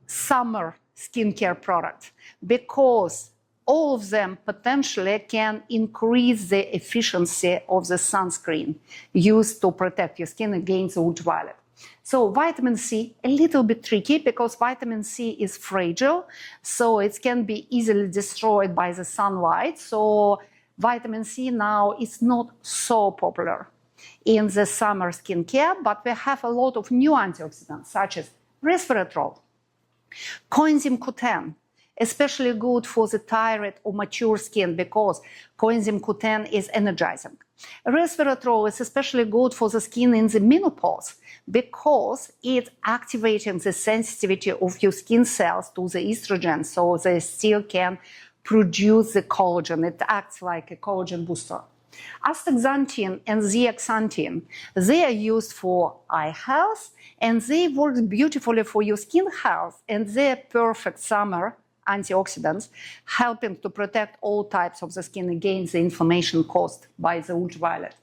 summer skincare product, because all of them potentially can increase the efficiency of the sunscreen used to protect your skin against ultraviolet. So vitamin C, a little bit tricky because vitamin C is fragile, so it can be easily destroyed by the sunlight. So vitamin C now is not so popular in the summer skincare, but we have a lot of new antioxidants such as resveratrol, coenzyme Q10, especially good for the tired or mature skin because coenzyme Q10 is energizing. Resveratrol is especially good for the skin in the menopause because it's activating the sensitivity of your skin cells to the estrogen, so they still can produce the collagen. It acts like a collagen booster. Astaxanthin and zeaxanthin, they are used for eye health and they work beautifully for your skin health, and they're perfect summer antioxidants, helping to protect all types of the skin against the inflammation caused by the ultraviolet.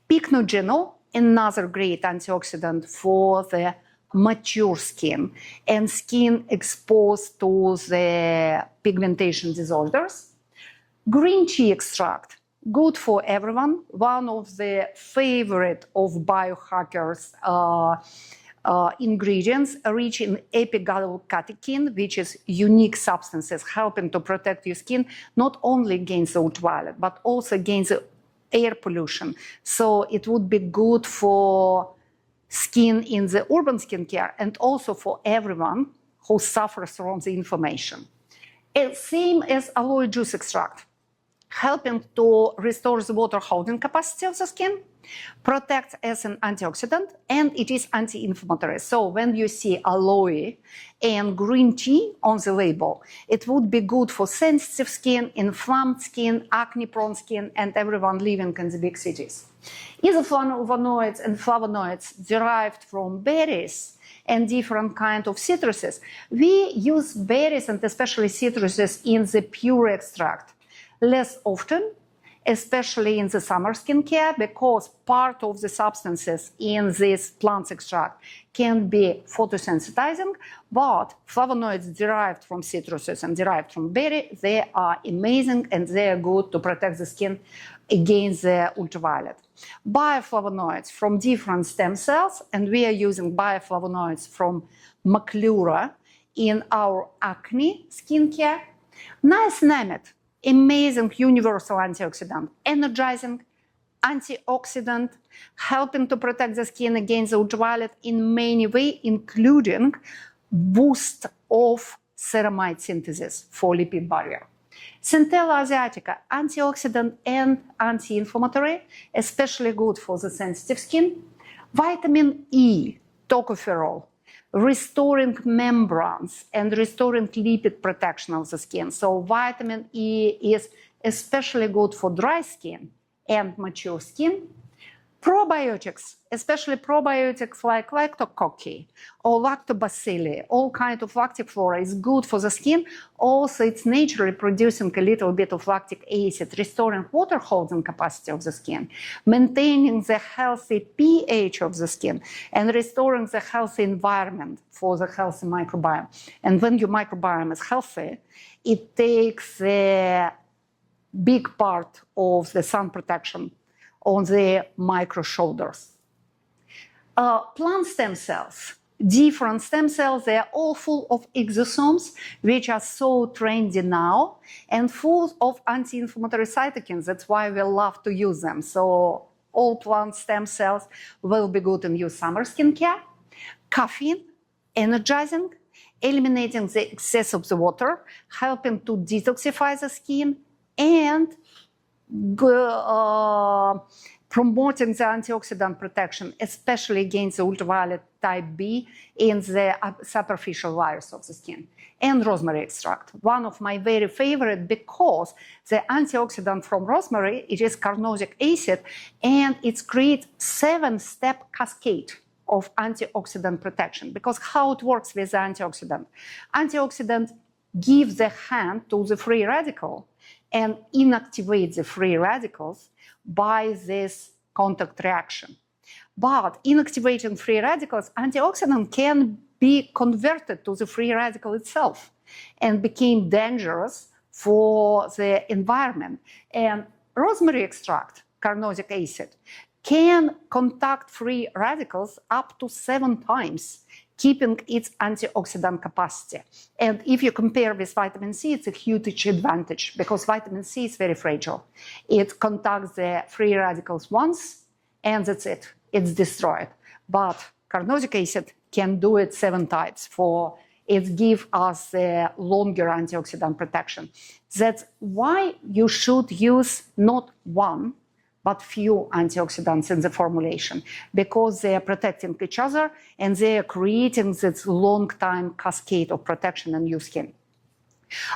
Pycnogenol, another great antioxidant for the mature skin and skin exposed to the pigmentation disorders. Green tea extract, good for everyone. One of the favorite of biohackers ingredients rich in epigallocatechin, which is unique substances helping to protect your skin not only against the ultraviolet, but also against the air pollution. So it would be good for skin in the urban skincare and also for everyone who suffers from the inflammation. Same as aloe juice extract, helping to restore the water holding capacity of the skin, protects as an antioxidant, and it is anti-inflammatory. So when you see aloe and green tea on the label, it would be good for sensitive skin, inflamed skin, acne-prone skin, and everyone living in the big cities. Isoflavonoids and flavonoids derived from berries and different kinds of citruses. We use berries and especially citruses in the pure extract less often, especially in the summer skincare, because part of the substances in this plant extract can be photosensitizing, but flavonoids derived from citruses and derived from berry, they are amazing and they are good to protect the skin against the ultraviolet. Bioflavonoids from different stem cells, and we are using bioflavonoids from Maclura in our acne skincare. Niacinamide, amazing universal antioxidant, energizing, antioxidant, helping to protect the skin against the ultraviolet in many ways, including boost of ceramide synthesis for lipid barrier. Centella asiatica, antioxidant and anti-inflammatory, especially good for the sensitive skin. Vitamin E, tocopherol, restoring membranes and restoring lipid protection of the skin. So vitamin E is especially good for dry skin and mature skin. Probiotics, especially probiotics like lactococci or lactobacilli, all kinds of lactiflora is good for the skin. Also, it's naturally producing a little bit of lactic acid, restoring water holding capacity of the skin, maintaining the healthy pH of the skin, and restoring the healthy environment for the healthy microbiome. And when your microbiome is healthy, it takes a big part of the sun protection on the micro shoulders. Plant stem cells different stem cells. They are all full of exosomes, which are so trendy now, and full of anti-inflammatory cytokines. That's why we love to use them. So all plant stem cells will be good in your summer skincare. Caffeine, energizing, eliminating the excess of the water, helping to detoxify the skin, and promoting the antioxidant protection, especially against the ultraviolet type B in the superficial layers of the skin. And rosemary extract, one of my very favorite, because the antioxidant from rosemary, it is carnosic acid, and it creates 7-step cascade of antioxidant protection. Because how it works with the antioxidant? Antioxidant gives the hand to the free radical and inactivate the free radicals by this contact reaction. But inactivating free radicals, antioxidant can be converted to the free radical itself and became dangerous for the environment. And rosemary extract, carnosic acid, can contact free radicals up to 7 times, keeping its antioxidant capacity. And if you compare with vitamin C, it's a huge advantage because vitamin C is very fragile. It contacts the free radicals once, and that's it. It's destroyed. But carnosic acid can do it 7 times. It gives us a longer antioxidant protection. That's why you should use not one, but few antioxidants in the formulation, because they are protecting each other and they are creating this long-time cascade of protection in your skin.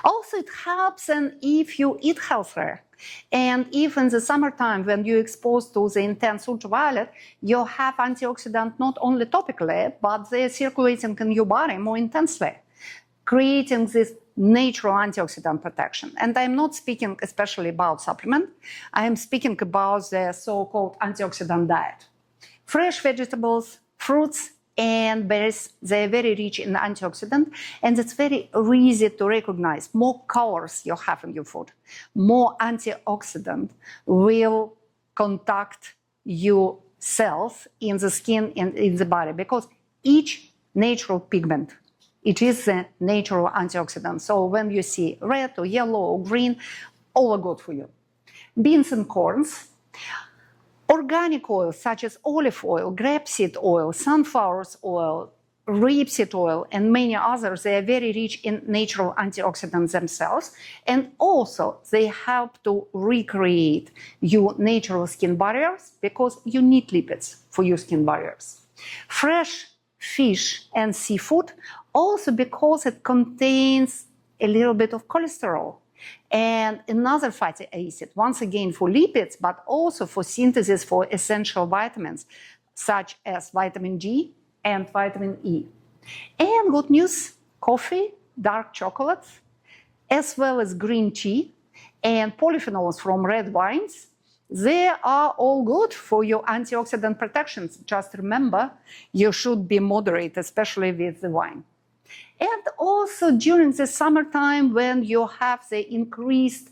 Also, it helps if you eat healthier. And if in the summertime, when you're exposed to the intense ultraviolet, you have antioxidant not only topically, but they're circulating in your body more intensely, creating this natural antioxidant protection. And I'm not speaking especially about supplement. I am speaking about the so-called antioxidant diet. Fresh vegetables, fruits, and berries, they're very rich in antioxidant, and it's very easy to recognize. More colors you have in your food, more antioxidant will contact your cells in the skin and in the body, because each natural pigment, it is a natural antioxidant. So when you see red or yellow or green, all are good for you. Beans and corns, organic oils such as olive oil, grapeseed oil, sunflower oil, rapeseed oil, and many others, they are very rich in natural antioxidants themselves. And also they help to recreate your natural skin barriers, because you need lipids for your skin barriers. Fresh fish and seafood, also because it contains a little bit of cholesterol and another fatty acid, once again for lipids, but also for synthesis for essential vitamins, such as vitamin D and vitamin E. And good news, coffee, dark chocolates, as well as green tea and polyphenols from red wines, they are all good for your antioxidant protections. Just remember, you should be moderate, especially with the wine. And also during the summertime, when you have the increased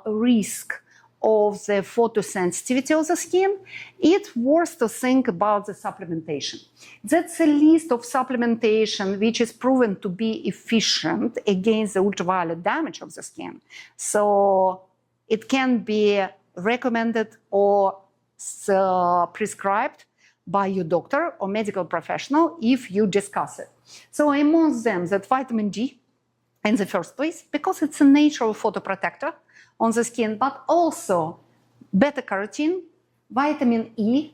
risk of the photosensitivity of the skin, it's worth to think about the supplementation. That's a list of supplementation which is proven to be efficient against the ultraviolet damage of the skin. So it can be recommended or prescribed by your doctor or medical professional if you discuss it. So among them, that vitamin D in the first place, because it's a natural photoprotector on the skin, but also beta-carotene, vitamin E,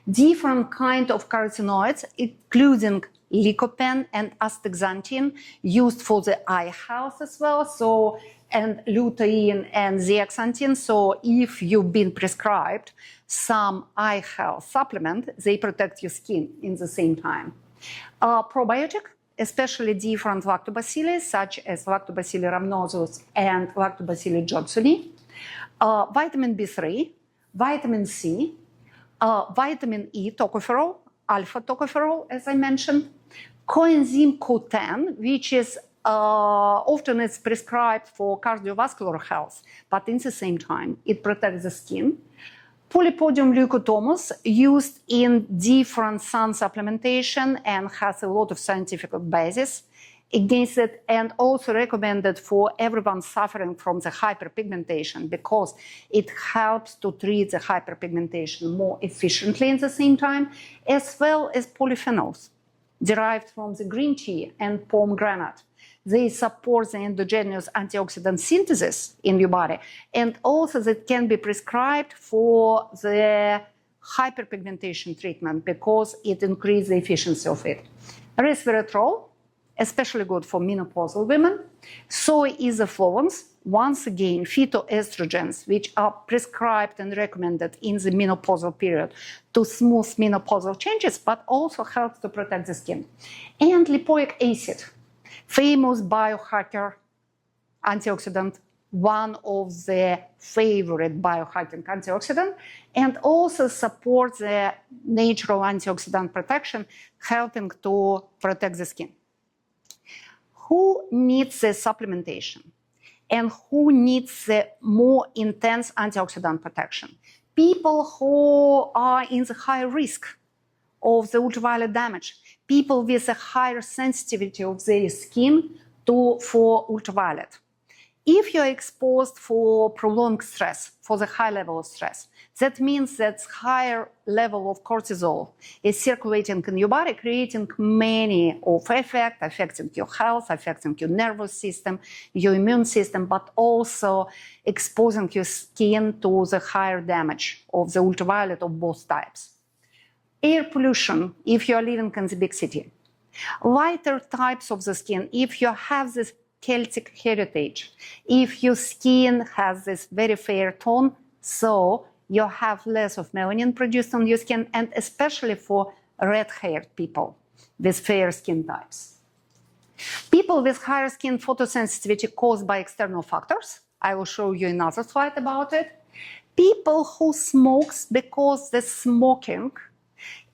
different kind of carotenoids, including lycopene and astaxanthin, used for the eye health as well. So, and lutein and zeaxanthin. So if you've been prescribed some eye health supplement, they protect your skin in the same time. Probiotic, especially different lactobacilli, such as Lactobacillus rhamnosus and Lactobacillus johnsoni, vitamin B3, vitamin C, vitamin E tocopherol, alpha tocopherol, as I mentioned, coenzyme Q10, which is often it's prescribed for cardiovascular health, but in the same time, it protects the skin. Polypodium leukotomus used in different sun supplementation and has a lot of scientific basis against it, and also recommended for everyone suffering from the hyperpigmentation because it helps to treat the hyperpigmentation more efficiently in the same time, as well as polyphenols derived from the green tea and pomegranate. They support the endogenous antioxidant synthesis in your body, and also that can be prescribed for the hyperpigmentation treatment because it increases the efficiency of it. Resveratrol, especially good for menopausal women. Soy isoflavones, once again, phytoestrogens, which are prescribed and recommended in the menopausal period to smooth menopausal changes, but also helps to protect the skin. And lipoic acid, famous biohacker antioxidant, one of the favorite biohacking antioxidant, and also supports the natural antioxidant protection, helping to protect the skin. Who needs the supplementation and who needs the more intense antioxidant protection? People who are in the high risk of the ultraviolet damage, people with a higher sensitivity of their skin for ultraviolet. If you're exposed for prolonged stress, for the high level of stress, that means that higher level of cortisol is circulating in your body, creating many of effects, affecting your health, affecting your nervous system, your immune system, but also exposing your skin to the higher damage of the ultraviolet of both types. Air pollution, if you're living in the big city. Lighter types of the skin, if you have this Celtic heritage, if your skin has this very fair tone, so you have less of melanin produced on your skin, and especially for red-haired people with fair skin types. People with higher skin photosensitivity caused by external factors. I will show you another slide about it. People who smoke because the smoking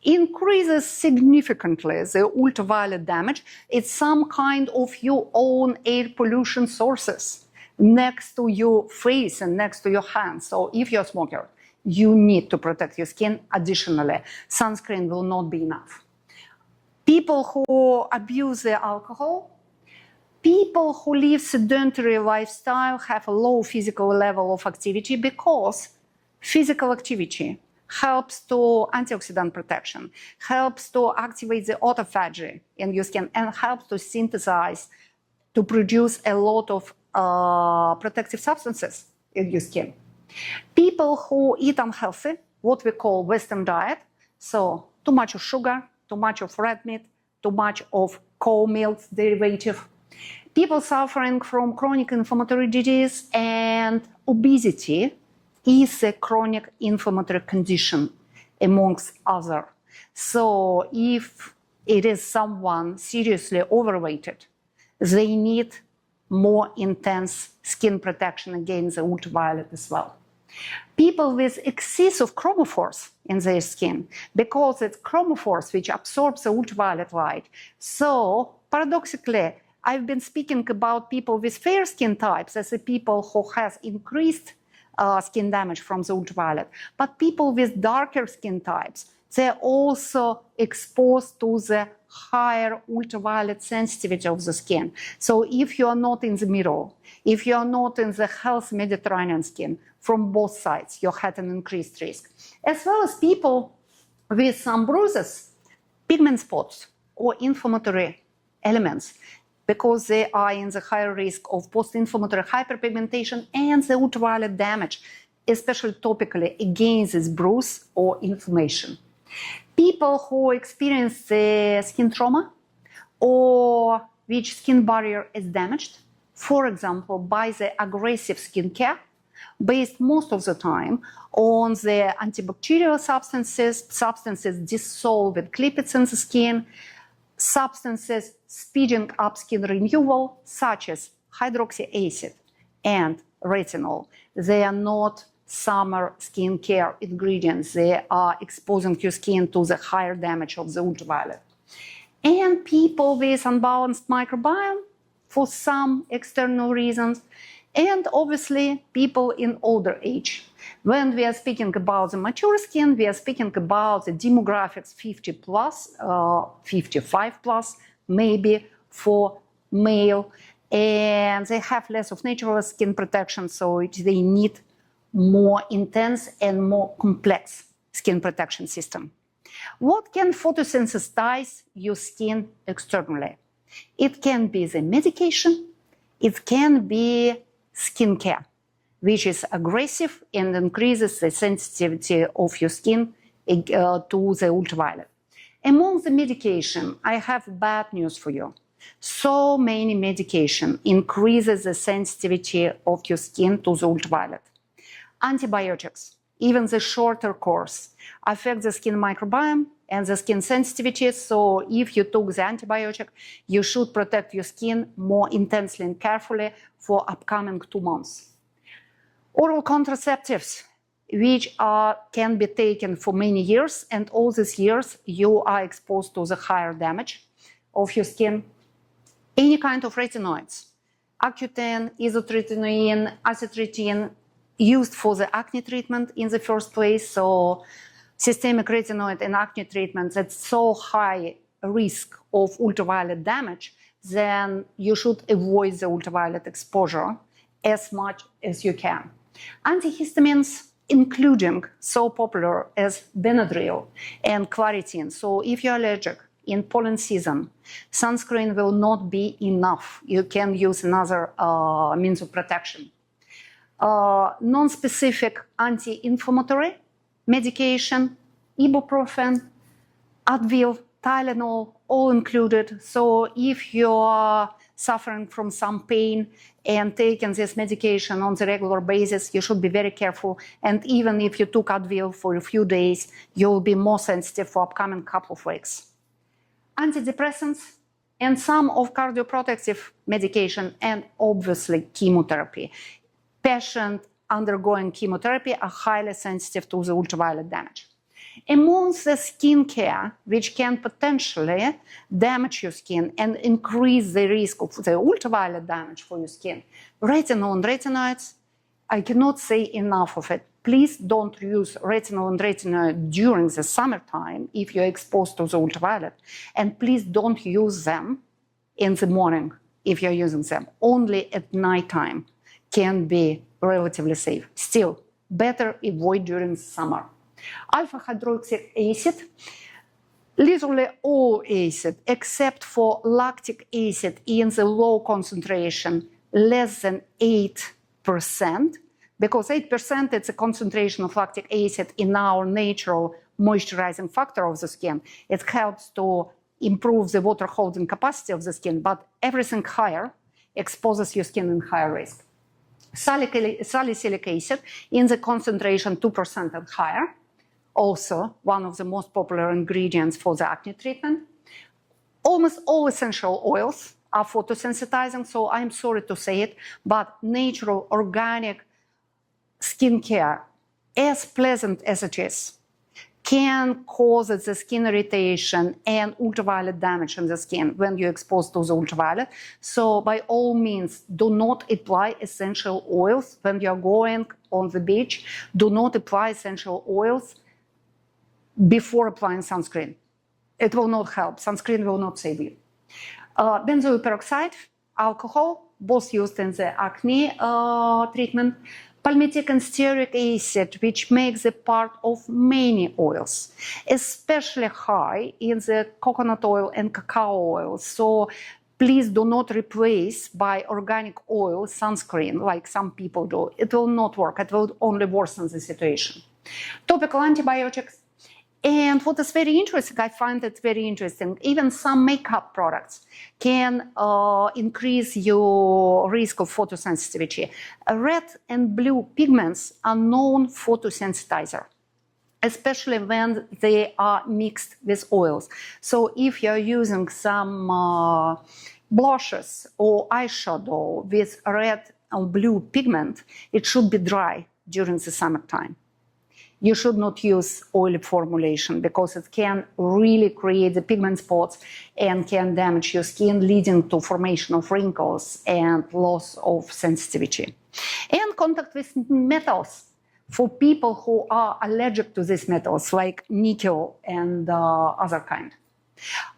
increases significantly the ultraviolet damage. It's some kind of your own air pollution sources next to your face and next to your hands. So if you're a smoker, you need to protect your skin additionally. Sunscreen will not be enough. People who abuse the alcohol, people who live sedentary lifestyle have a low physical level of activity because physical activity helps to antioxidant protection, helps to activate the autophagy in your skin, and helps to synthesize, to produce a lot of protective substances in your skin. People who eat unhealthy, what we call Western diet, so too much of sugar, too much of red meat, too much of cow milk derivative. People suffering from chronic inflammatory disease and obesity is a chronic inflammatory condition amongst other. So if it is someone seriously overweighted, they need more intense skin protection against the ultraviolet as well. People with excessive chromophores in their skin, because it's chromophores which absorbs the ultraviolet light. So paradoxically, I've been speaking about people with fair skin types as the people who has increased skin damage from the ultraviolet. But people with darker skin types, they're also exposed to the higher ultraviolet sensitivity of the skin. So if you are not in the middle, if you are not in the healthy Mediterranean skin, from both sides, you had an increased risk. As well as people with some bruises, pigment spots, or inflammatory elements, because they are in the higher risk of post-inflammatory hyperpigmentation and the ultraviolet damage, especially topically, against this bruise or inflammation. People who experience the skin trauma or which skin barrier is damaged, for example, by the aggressive skincare, based most of the time on the antibacterial substances dissolved with lipids in the skin, substances speeding up skin renewal, such as hydroxy acid and retinol. They are not summer skincare ingredients. They are exposing your skin to the higher damage of the ultraviolet. And people with unbalanced microbiome for some external reasons, and obviously people in older age. When we are speaking about the mature skin, we are speaking about the demographics 50 plus, 55 plus, maybe for male, and they have less of natural skin protection, so they need more intense and more complex skin protection system. What can photosensitize your skin externally? It can be the medication, it can be skincare, which is aggressive and increases the sensitivity of your skin to the ultraviolet. Among the medication, I have bad news for you. So many medication increases the sensitivity of your skin to the ultraviolet. Antibiotics, even the shorter course, affect the skin microbiome and the skin sensitivity. So if you took the antibiotic, you should protect your skin more intensely and carefully for upcoming 2 months. Oral contraceptives, which can be taken for many years, and all these years you are exposed to the higher damage of your skin. Any kind of retinoids, Accutane, isotretinoin, acitretin, used for the acne treatment in the first place. So systemic retinoid and acne treatment, that's so high risk of ultraviolet damage, then you should avoid the ultraviolet exposure as much as you can. Antihistamines, including so popular as Benadryl and Claritin. So if you're allergic in pollen season, sunscreen will not be enough. You can use another means of protection. Non-specific anti-inflammatory medication, ibuprofen, Advil, Tylenol, all included. So if you're suffering from some pain and taking this medication on the regular basis, you should be very careful. And even if you took Advil for a few days, you'll be more sensitive for upcoming couple of weeks. Antidepressants and some of cardioprotective medication, and obviously chemotherapy. Patients undergoing chemotherapy are highly sensitive to the ultraviolet damage. Among the skincare, which can potentially damage your skin and increase the risk of the ultraviolet damage for your skin, retinol and retinoids, I cannot say enough of it. Please don't use retinol and retinoid during the summertime if you're exposed to the ultraviolet. And please don't use them in the morning if you're using them. Only at nighttime can be relatively safe. Still, better avoid during the summer. Alpha hydroxy acid, literally all acid except for lactic acid in the low concentration, less than 8%, because 8% is a concentration of lactic acid in our natural moisturizing factor of the skin. It helps to improve the water holding capacity of the skin, but everything higher exposes your skin in higher risk. Salicylic acid in the concentration 2% and higher, also one of the most popular ingredients for the acne treatment. Almost all essential oils are photosensitizing, so I'm sorry to say it, but natural organic skincare, as pleasant as it is, can cause the skin irritation and ultraviolet damage in the skin when you're exposed to the ultraviolet. So by all means, do not apply essential oils when you're going on the beach. Do not apply essential oils before applying sunscreen. It will not help. Sunscreen will not save you. Benzoyl peroxide, alcohol, both used in the acne treatment. Palmitic and stearic acid, which makes a part of many oils, especially high in the coconut oil and cacao oil. So please do not replace by organic oil sunscreen like some people do. It will not work. It will only worsen the situation. Topical antibiotics. And what is very interesting, I find it very interesting, even some makeup products can increase your risk of photosensitivity. Red and blue pigments are known photosensitizer, especially when they are mixed with oils. So if you're using some blushes or eyeshadow with red or blue pigment, it should be dry during the summertime. You should not use oily formulation because it can really create the pigment spots and can damage your skin, leading to formation of wrinkles and loss of sensitivity. And contact with metals. for people who are allergic to these metals, like nickel and other kind.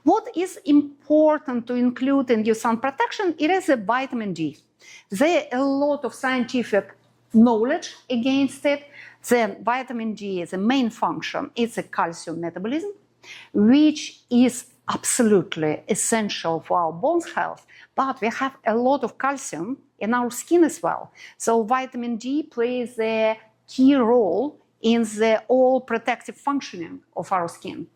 What is important to include in your sun protection? It is a vitamin D. There are a lot of scientific knowledge against it. The vitamin D is a main function. It's a calcium metabolism, which is absolutely essential for our bones health. But we have a lot of calcium in our skin as well. So vitamin D plays a key role in the all protective functioning of our skin.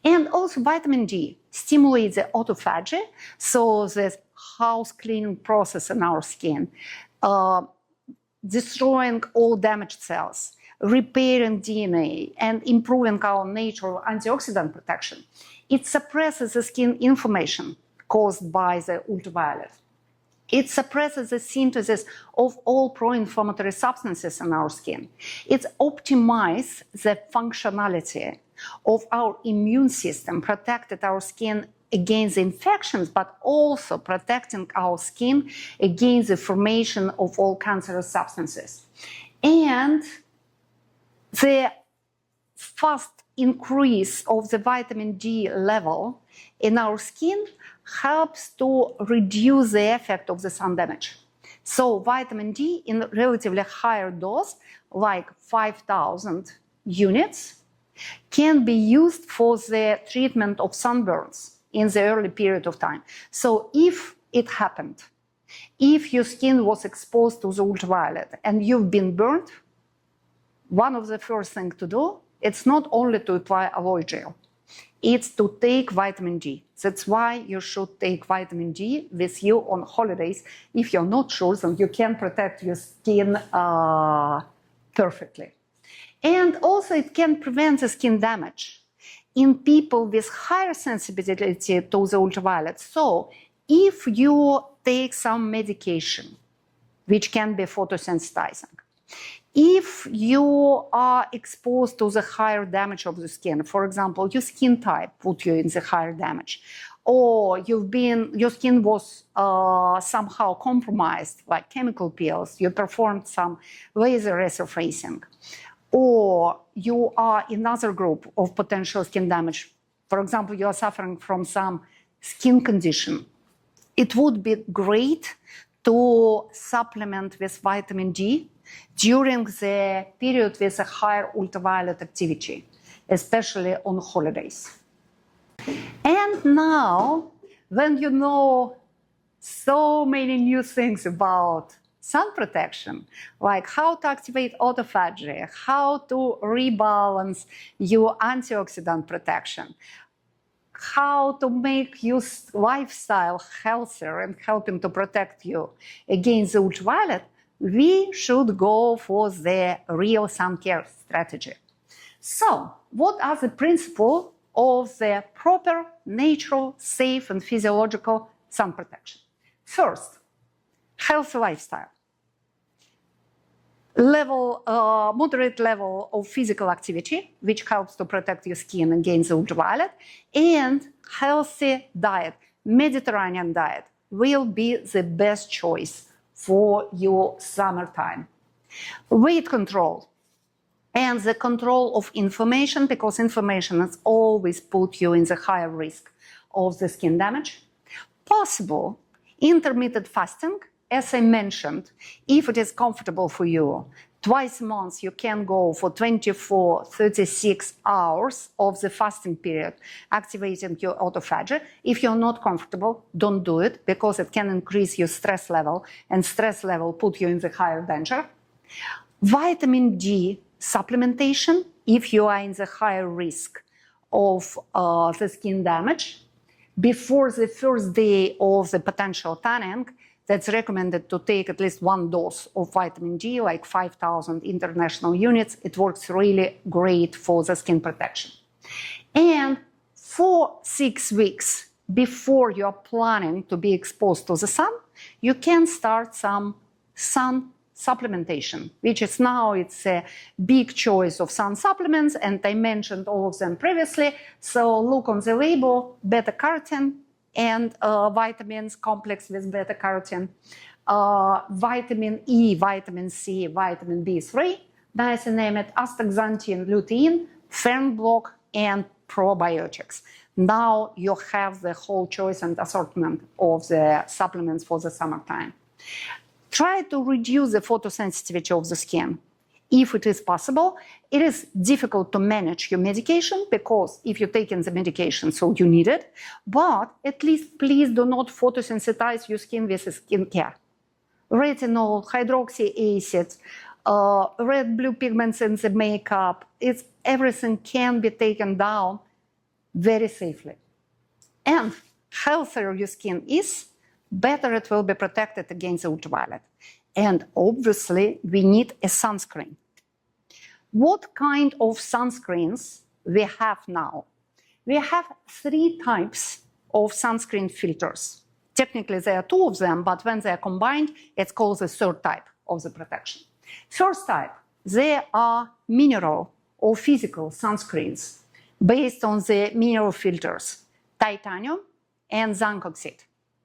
And also vitamin D stimulates the autophagy, so the house cleaning process in our skin, destroying all damaged cells, repairing DNA, and improving our natural antioxidant protection. It suppresses the skin inflammation caused by the ultraviolet. It suppresses the synthesis of all pro-inflammatory substances in our skin. It optimizes the functionality of our immune system, protected our skin against infections, but also protecting our skin against the formation of all cancerous substances. And the fast increase of the vitamin D level in our skin helps to reduce the effect of the sun damage. So vitamin D in relatively higher dose, like 5,000 units, can be used for the treatment of sunburns in the early period of time. So if it happened, if your skin was exposed to the ultraviolet and you've been burned, one of the first things to do, it's not only to apply aloe gel, it's to take vitamin D. That's why you should take vitamin D with you on holidays. If you're not sure, then you can protect your skin perfectly. And also it can prevent the skin damage in people with higher sensitivity to the ultraviolet. So if you take some medication, which can be photosensitizing, if you are exposed to the higher damage of the skin, for example, your skin type put you in the higher damage, or your skin was somehow compromised, like chemical peels, you performed some laser resurfacing, or you are in another group of potential skin damage, for example, you are suffering from some skin condition, it would be great to supplement with vitamin D during the period with a higher ultraviolet activity, especially on holidays. And now, when you know so many new things about sun protection, like how to activate autophagy, how to rebalance your antioxidant protection, how to make your lifestyle healthier and helping to protect you against the ultraviolet, we should go for the real sun care strategy. So, what are the principles of the proper, natural, safe, and physiological sun protection? First, healthy lifestyle. Moderate level of physical activity, which helps to protect your skin against the ultraviolet, and healthy diet, Mediterranean diet, will be the best choice for your summertime. Weight control and the control of inflammation, because inflammation has always put you in the higher risk of the skin damage. Possible intermittent fasting, as I mentioned, if it is comfortable for you, twice a month you can go for 24, 36 hours of the fasting period, activating your autophagy. If you're not comfortable, don't do it, because it can increase your stress level, and stress level put you in the higher danger. Vitamin D supplementation, if you are in the higher risk of the skin damage. Before the first day of the potential tanning, that's recommended to take at least one dose of vitamin D, like 5,000 international units. It works really great for the skin protection. And for 6 weeks before you are planning to be exposed to the sun, you can start some sun supplementation, which is now it's a big choice of sun supplements, and I mentioned all of them previously. So look on the label, beta-carotene and vitamins complex with beta-carotene, vitamin E, vitamin C, vitamin B3, niacinamide, astaxanthin, lutein, fern block, and probiotics. Now you have the whole choice and assortment of the supplements for the summertime. Try to reduce the photosensitivity of the skin. If it is possible, it is difficult to manage your medication because if you're taking the medication, so you need it, but at least please do not photosensitize your skin with skincare. Retinol, hydroxy acid, red-blue pigments in the makeup, everything can be taken down very safely. And healthier your skin is, better it will be protected against ultraviolet. And obviously, we need a sunscreen. What kind of sunscreens we have now? We have 3 types of sunscreen filters. Technically, there are 2 of them, but when they are combined, it's called the 3rd type of the protection. First type, they are mineral or physical sunscreens based on the mineral filters, titanium and zinc oxide.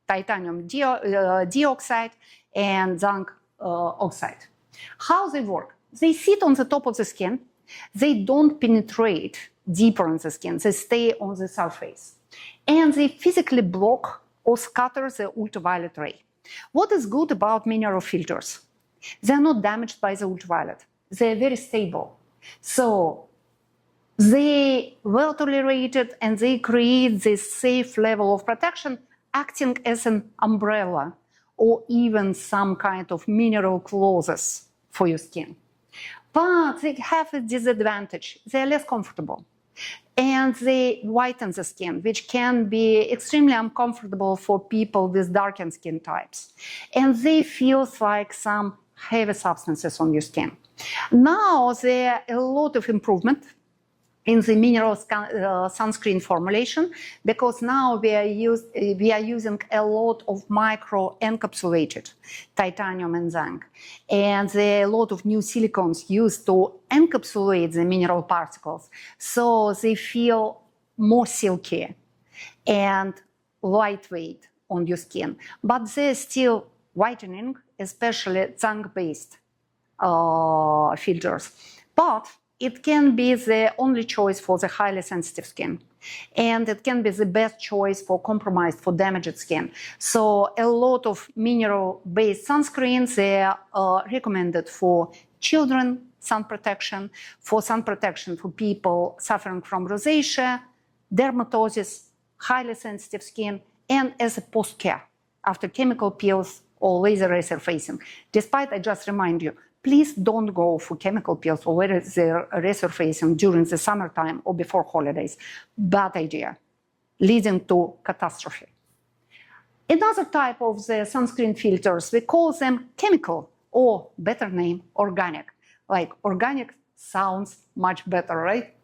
Titanium dioxide and zinc oxide. How they work? They sit on the top of the skin. They don't penetrate deeper in the skin. They stay on the surface. And they physically block or scatter the ultraviolet ray. What is good about mineral filters? They're not damaged by the ultraviolet. They're very stable. So they well tolerated and they create this safe level of protection, acting as an umbrella or even some kind of mineral clothes for your skin. But they have a disadvantage. They're less comfortable. And they whiten the skin, which can be extremely uncomfortable for people with darkened skin types. And they feel like some heavy substances on your skin. Now there are a lot of improvement in the mineral sunscreen formulation, because now we are using a lot of micro-encapsulated titanium and zinc. And there are a lot of new silicones used to encapsulate the mineral particles, so they feel more silky and lightweight on your skin. But they're still whitening, especially zinc-based filters. But it can be the only choice for the highly sensitive skin. And it can be the best choice for compromised, for damaged skin. So a lot of mineral-based sunscreens, they are recommended for children, sun protection for people suffering from rosacea, dermatosis, highly sensitive skin, and as a post-care after chemical peels or laser resurfacing. Despite, I just remind you, please don't go for chemical peels or laser resurfacing during the summertime or before holidays. Bad idea, leading to catastrophe. Another type of the sunscreen filters, we call them chemical, or better name, organic. Like organic sounds much better, right?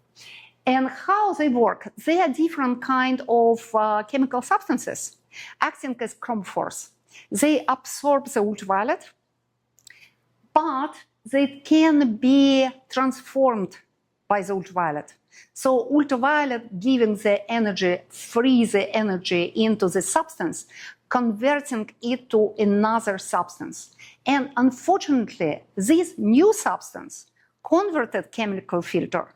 And how they work? They are different kind of chemical substances acting as chromophores. They absorb the ultraviolet, but they can be transformed by the ultraviolet. So ultraviolet giving the energy, frees the energy into the substance, converting it to another substance. And unfortunately, this new substance, converted chemical filter,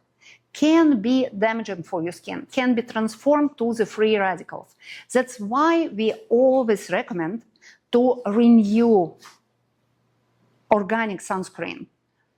can be damaging for your skin, can be transformed to the free radicals. That's why we always recommend to renew organic sunscreen,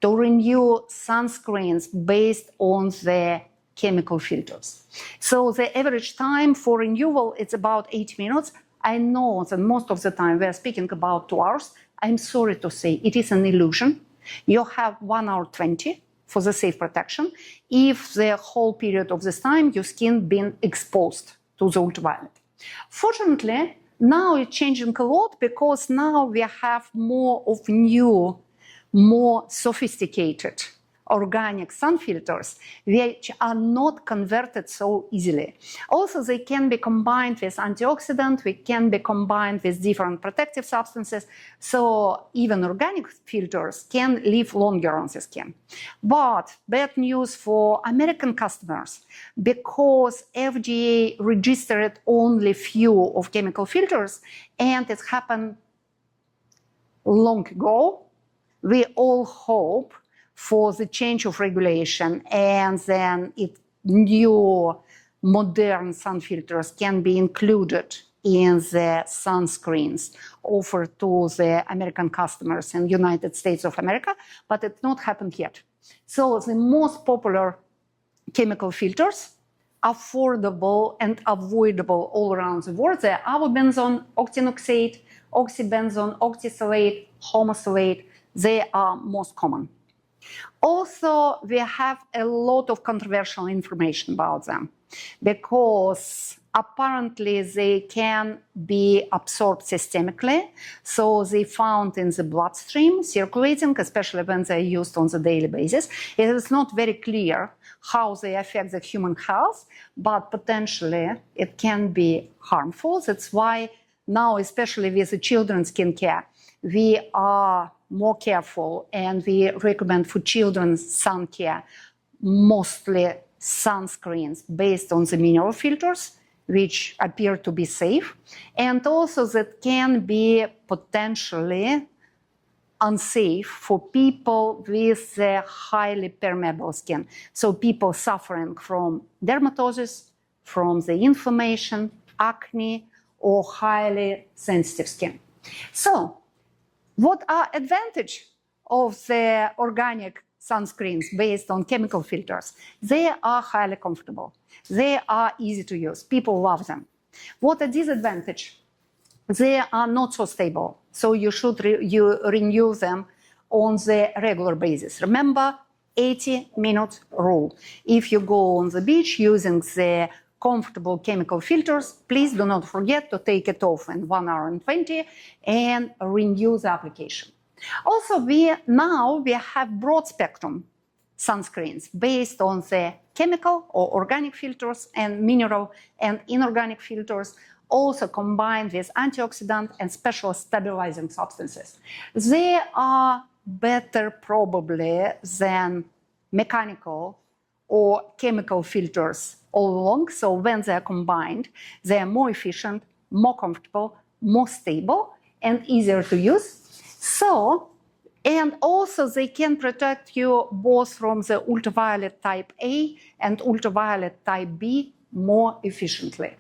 to renew sunscreens based on the chemical filters. So the average time for renewal is about 8 minutes. I know that most of the time we are speaking about 2 hours. I'm sorry to say it is an illusion. You have 1 hour 20 for the safe protection if the whole period of this time your skin been exposed to the ultraviolet. Fortunately, now it's changing a lot because now we have more of new, more sophisticated organic sun filters, which are not converted so easily. Also, they can be combined with antioxidants, they can be combined with different protective substances, so even organic filters can live longer on the skin. But bad news for American customers, because FDA registered only few of chemical filters, and it happened long ago. We all hope for the change of regulation, and then new modern sun filters can be included in the sunscreens offered to the American customers in the United States of America, but it's not happened yet. So the most popular chemical filters, affordable and avoidable all around the world, they're avobenzone, octinoxate, oxybenzone, octisalate, homosalate. They are most common. Also, we have a lot of controversial information about them because apparently they can be absorbed systemically. So they found in the bloodstream circulating, especially when they're used on the daily basis. It is not very clear how they affect the human health, but potentially it can be harmful. That's why now, especially with the children's skincare, we are more careful and we recommend for children's sun care mostly sunscreens based on the mineral filters, which appear to be safe, and also that can be potentially unsafe for people with highly permeable skin. So people suffering from dermatosis, from the inflammation, acne, or highly sensitive skin. So what are advantages of the organic sunscreens based on chemical filters? They are highly comfortable. They are easy to use. People love them. What a disadvantage? They are not so stable. So you should renew them on the regular basis. Remember, 80-minute rule. If you go on the beach using the comfortable chemical filters, please do not forget to take it off in 1 hour and 20 and renew the application. Also, we have broad spectrum sunscreens based on the chemical or organic filters and mineral and inorganic filters, also combined with antioxidant and special stabilizing substances. They are better probably than mechanical or chemical filters all along. So when they are combined, they are more efficient, more comfortable, more stable, and easier to use. So, and also they can protect you both from the ultraviolet type A and ultraviolet type B more efficiently.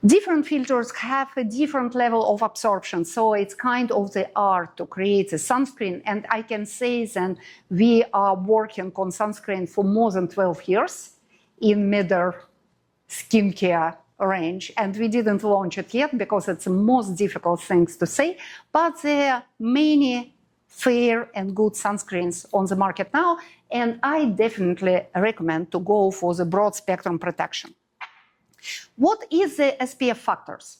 Different filters have a different level of absorption, so it's kind of the art to create a sunscreen. And I can say that we are working on sunscreen for more than 12 years in Meder skincare range, and we didn't launch it yet because it's the most difficult things to say, but there are many fair and good sunscreens on the market now, and I definitely recommend to go for the broad spectrum protection. What is the SPF factors?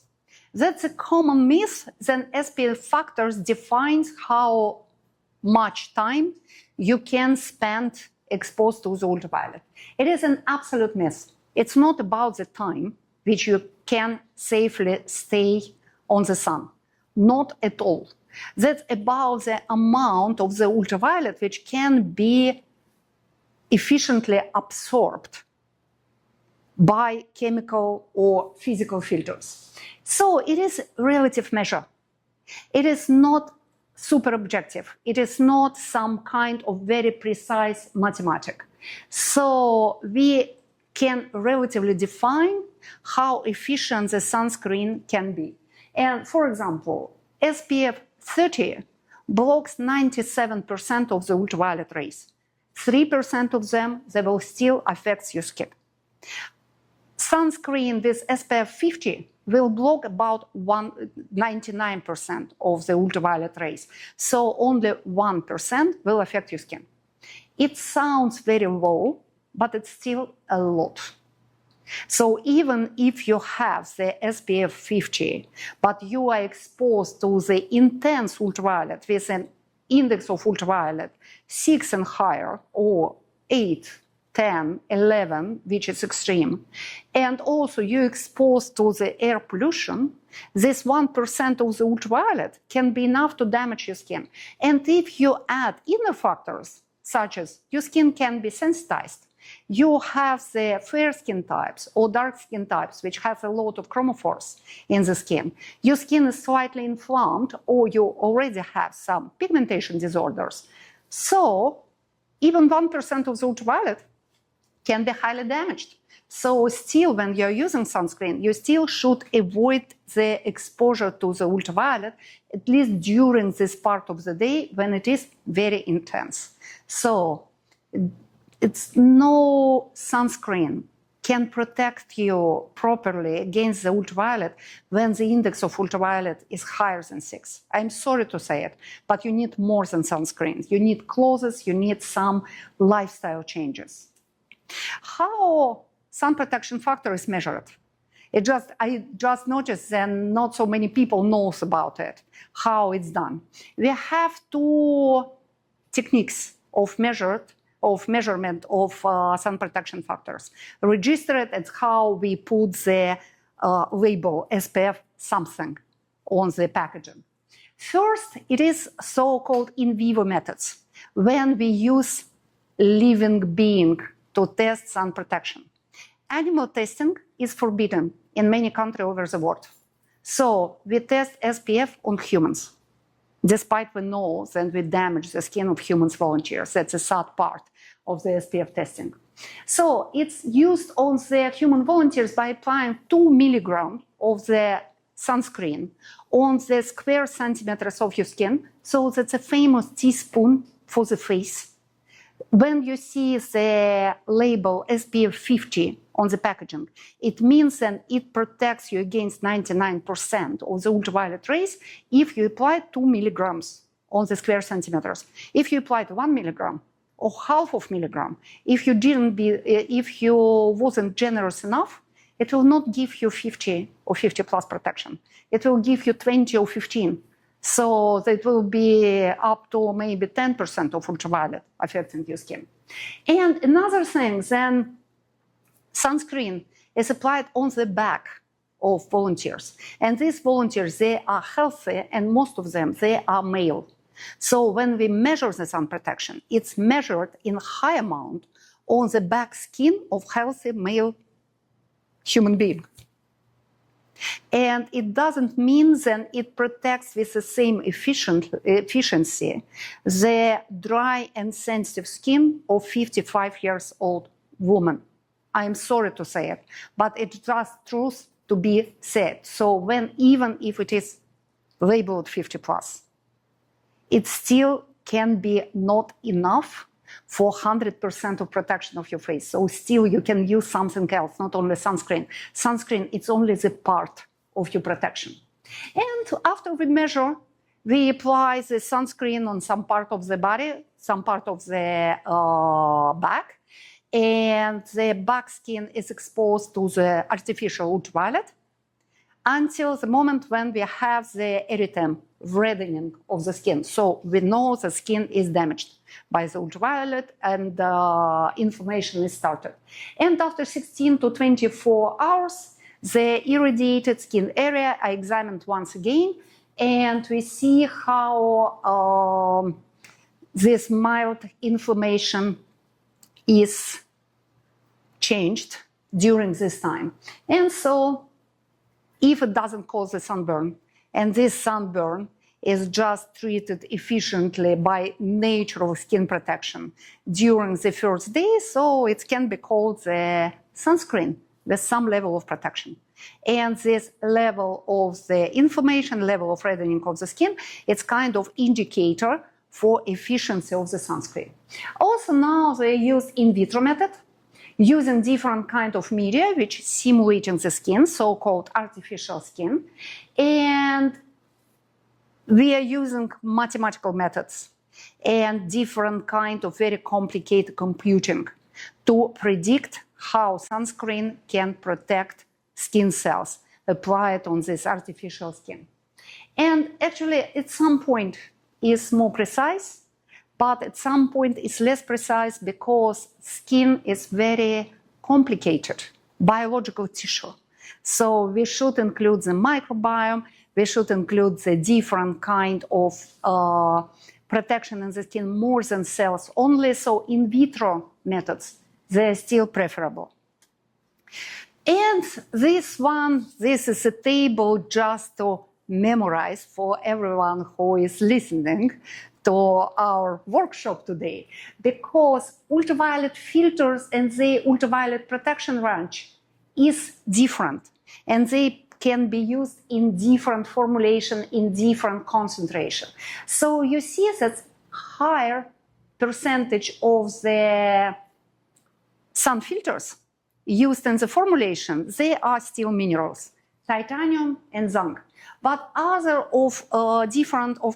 That's a common myth. Then SPF factors defines how much time you can spend exposed to the ultraviolet. It is an absolute myth. It's not about the time which you can safely stay on the sun. Not at all. That's about the amount of the ultraviolet which can be efficiently absorbed by chemical or physical filters. So it is a relative measure. It is not super objective. It is not some kind of very precise mathematics. So we can relatively define how efficient the sunscreen can be. And for example, SPF 30 blocks 97% of the ultraviolet rays. 3% of them, they will still affect your skin. Sunscreen with SPF 50 will block about 99% of the ultraviolet rays. So only 1% will affect your skin. It sounds very low, but it's still a lot. So even if you have the SPF 50, but you are exposed to the intense ultraviolet with an index of ultraviolet 6 and higher, or 8, 10, 11, which is extreme, and also you're exposed to the air pollution, this 1% of the ultraviolet can be enough to damage your skin. And if you add inner factors, such as your skin can be sensitized, you have the fair skin types or dark skin types, which have a lot of chromophores in the skin. Your skin is slightly inflamed, or you already have some pigmentation disorders. So even 1% of the ultraviolet can be highly damaged. So still, when you're using sunscreen, you still should avoid the exposure to the ultraviolet, at least during this part of the day when it is very intense. So it's no sunscreen can protect you properly against the ultraviolet when the index of ultraviolet is higher than 6. I'm sorry to say it, but you need more than sunscreens. You need clothes, you need some lifestyle changes. How sun protection factor is measured? I just noticed that not so many people knows about it, how it's done. We have two techniques of measurement of sun protection factors. Registered as how we put the label SPF something on the packaging. First, it is so-called in vivo methods, when we use living being to test sun protection. Animal testing is forbidden in many countries over the world. So we test SPF on humans, despite we know that we damage the skin of human volunteers. That's a sad part of the SPF testing. So it's used on the human volunteers by applying 2 milligrams of the sunscreen on the square centimeters of your skin. So that's a famous teaspoon for the face. When you see the label SPF 50 on the packaging, it means that it protects you against 99% of the ultraviolet rays if you apply 2 milligrams on the square centimeters. If you applied 1 milligram or half of milligram, if you wasn't generous enough, it will not give you 50 or 50 plus protection. It will give you 20 or 15. So that will be up to maybe 10% of ultraviolet affecting your skin. And another thing, then sunscreen is applied on the back of volunteers. And these volunteers, they are healthy, and most of them, they are male. So when we measure the sun protection, it's measured in high amount on the back skin of healthy male human being. And it doesn't mean that it protects with the same efficiency the dry and sensitive skin of 55 years old woman. I'm sorry to say it, but it's just truth to be said. So even if it is labeled 50 plus, it still can be not enough for 100% of protection of your face. So still you can use something else, not only sunscreen. Sunscreen, it's only the part of your protection. And after we measure, we apply the sunscreen on some part of the body, some part of the back, and the back skin is exposed to the artificial ultraviolet until the moment when we have the erythema, reddening of the skin. So we know the skin is damaged by the ultraviolet and inflammation is started. And after 16 to 24 hours, the irradiated skin area are examined once again, and we see how this mild inflammation is changed during this time. And so if it doesn't cause a sunburn, and this sunburn is just treated efficiently by natural skin protection during the first day, so it can be called the sunscreen with some level of protection. And this level of the inflammation, level of reddening of the skin, it's kind of indicator for efficiency of the sunscreen. Also now they use in vitro method, using different kind of media which simulating the skin, so-called artificial skin. And we are using mathematical methods and different kind of very complicated computing to predict how sunscreen can protect skin cells applied on this artificial skin. And actually, at some point, is more precise, but at some point it's less precise because skin is very complicated biological tissue. So we should include the microbiome, we should include the different kind of protection in the skin more than cells only. So in vitro methods, they're still preferable. And this is a table just to memorize for everyone who is listening to our workshop today, because ultraviolet filters and the ultraviolet protection range is different, and they can be used in different formulation, in different concentration. So you see that higher percentage of the sun filters used in the formulation, they are still minerals, titanium and zinc. But other of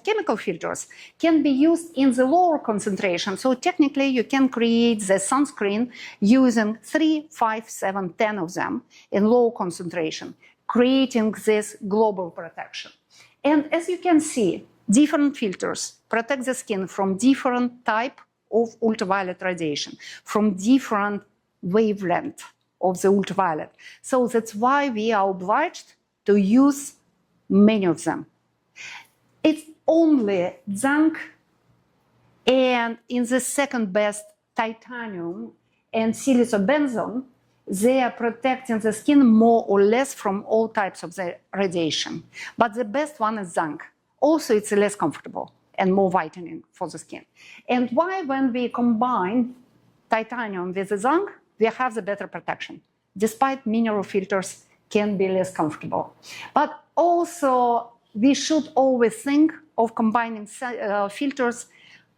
chemical filters can be used in the lower concentration. So technically you can create the sunscreen using 3, 5, 7, 10 of them in low concentration, creating this global protection. And as you can see, different filters protect the skin from different type of ultraviolet radiation, from different wavelength of the ultraviolet. So that's why we are obliged to use many of them. It's only zinc and in the second best titanium and silicobenzone, they are protecting the skin more or less from all types of the radiation. But the best one is zinc. Also, it's less comfortable and more whitening for the skin. And why, when we combine titanium with the zinc, we have the better protection, despite mineral filters can be less comfortable. But also, we should always think of combining filters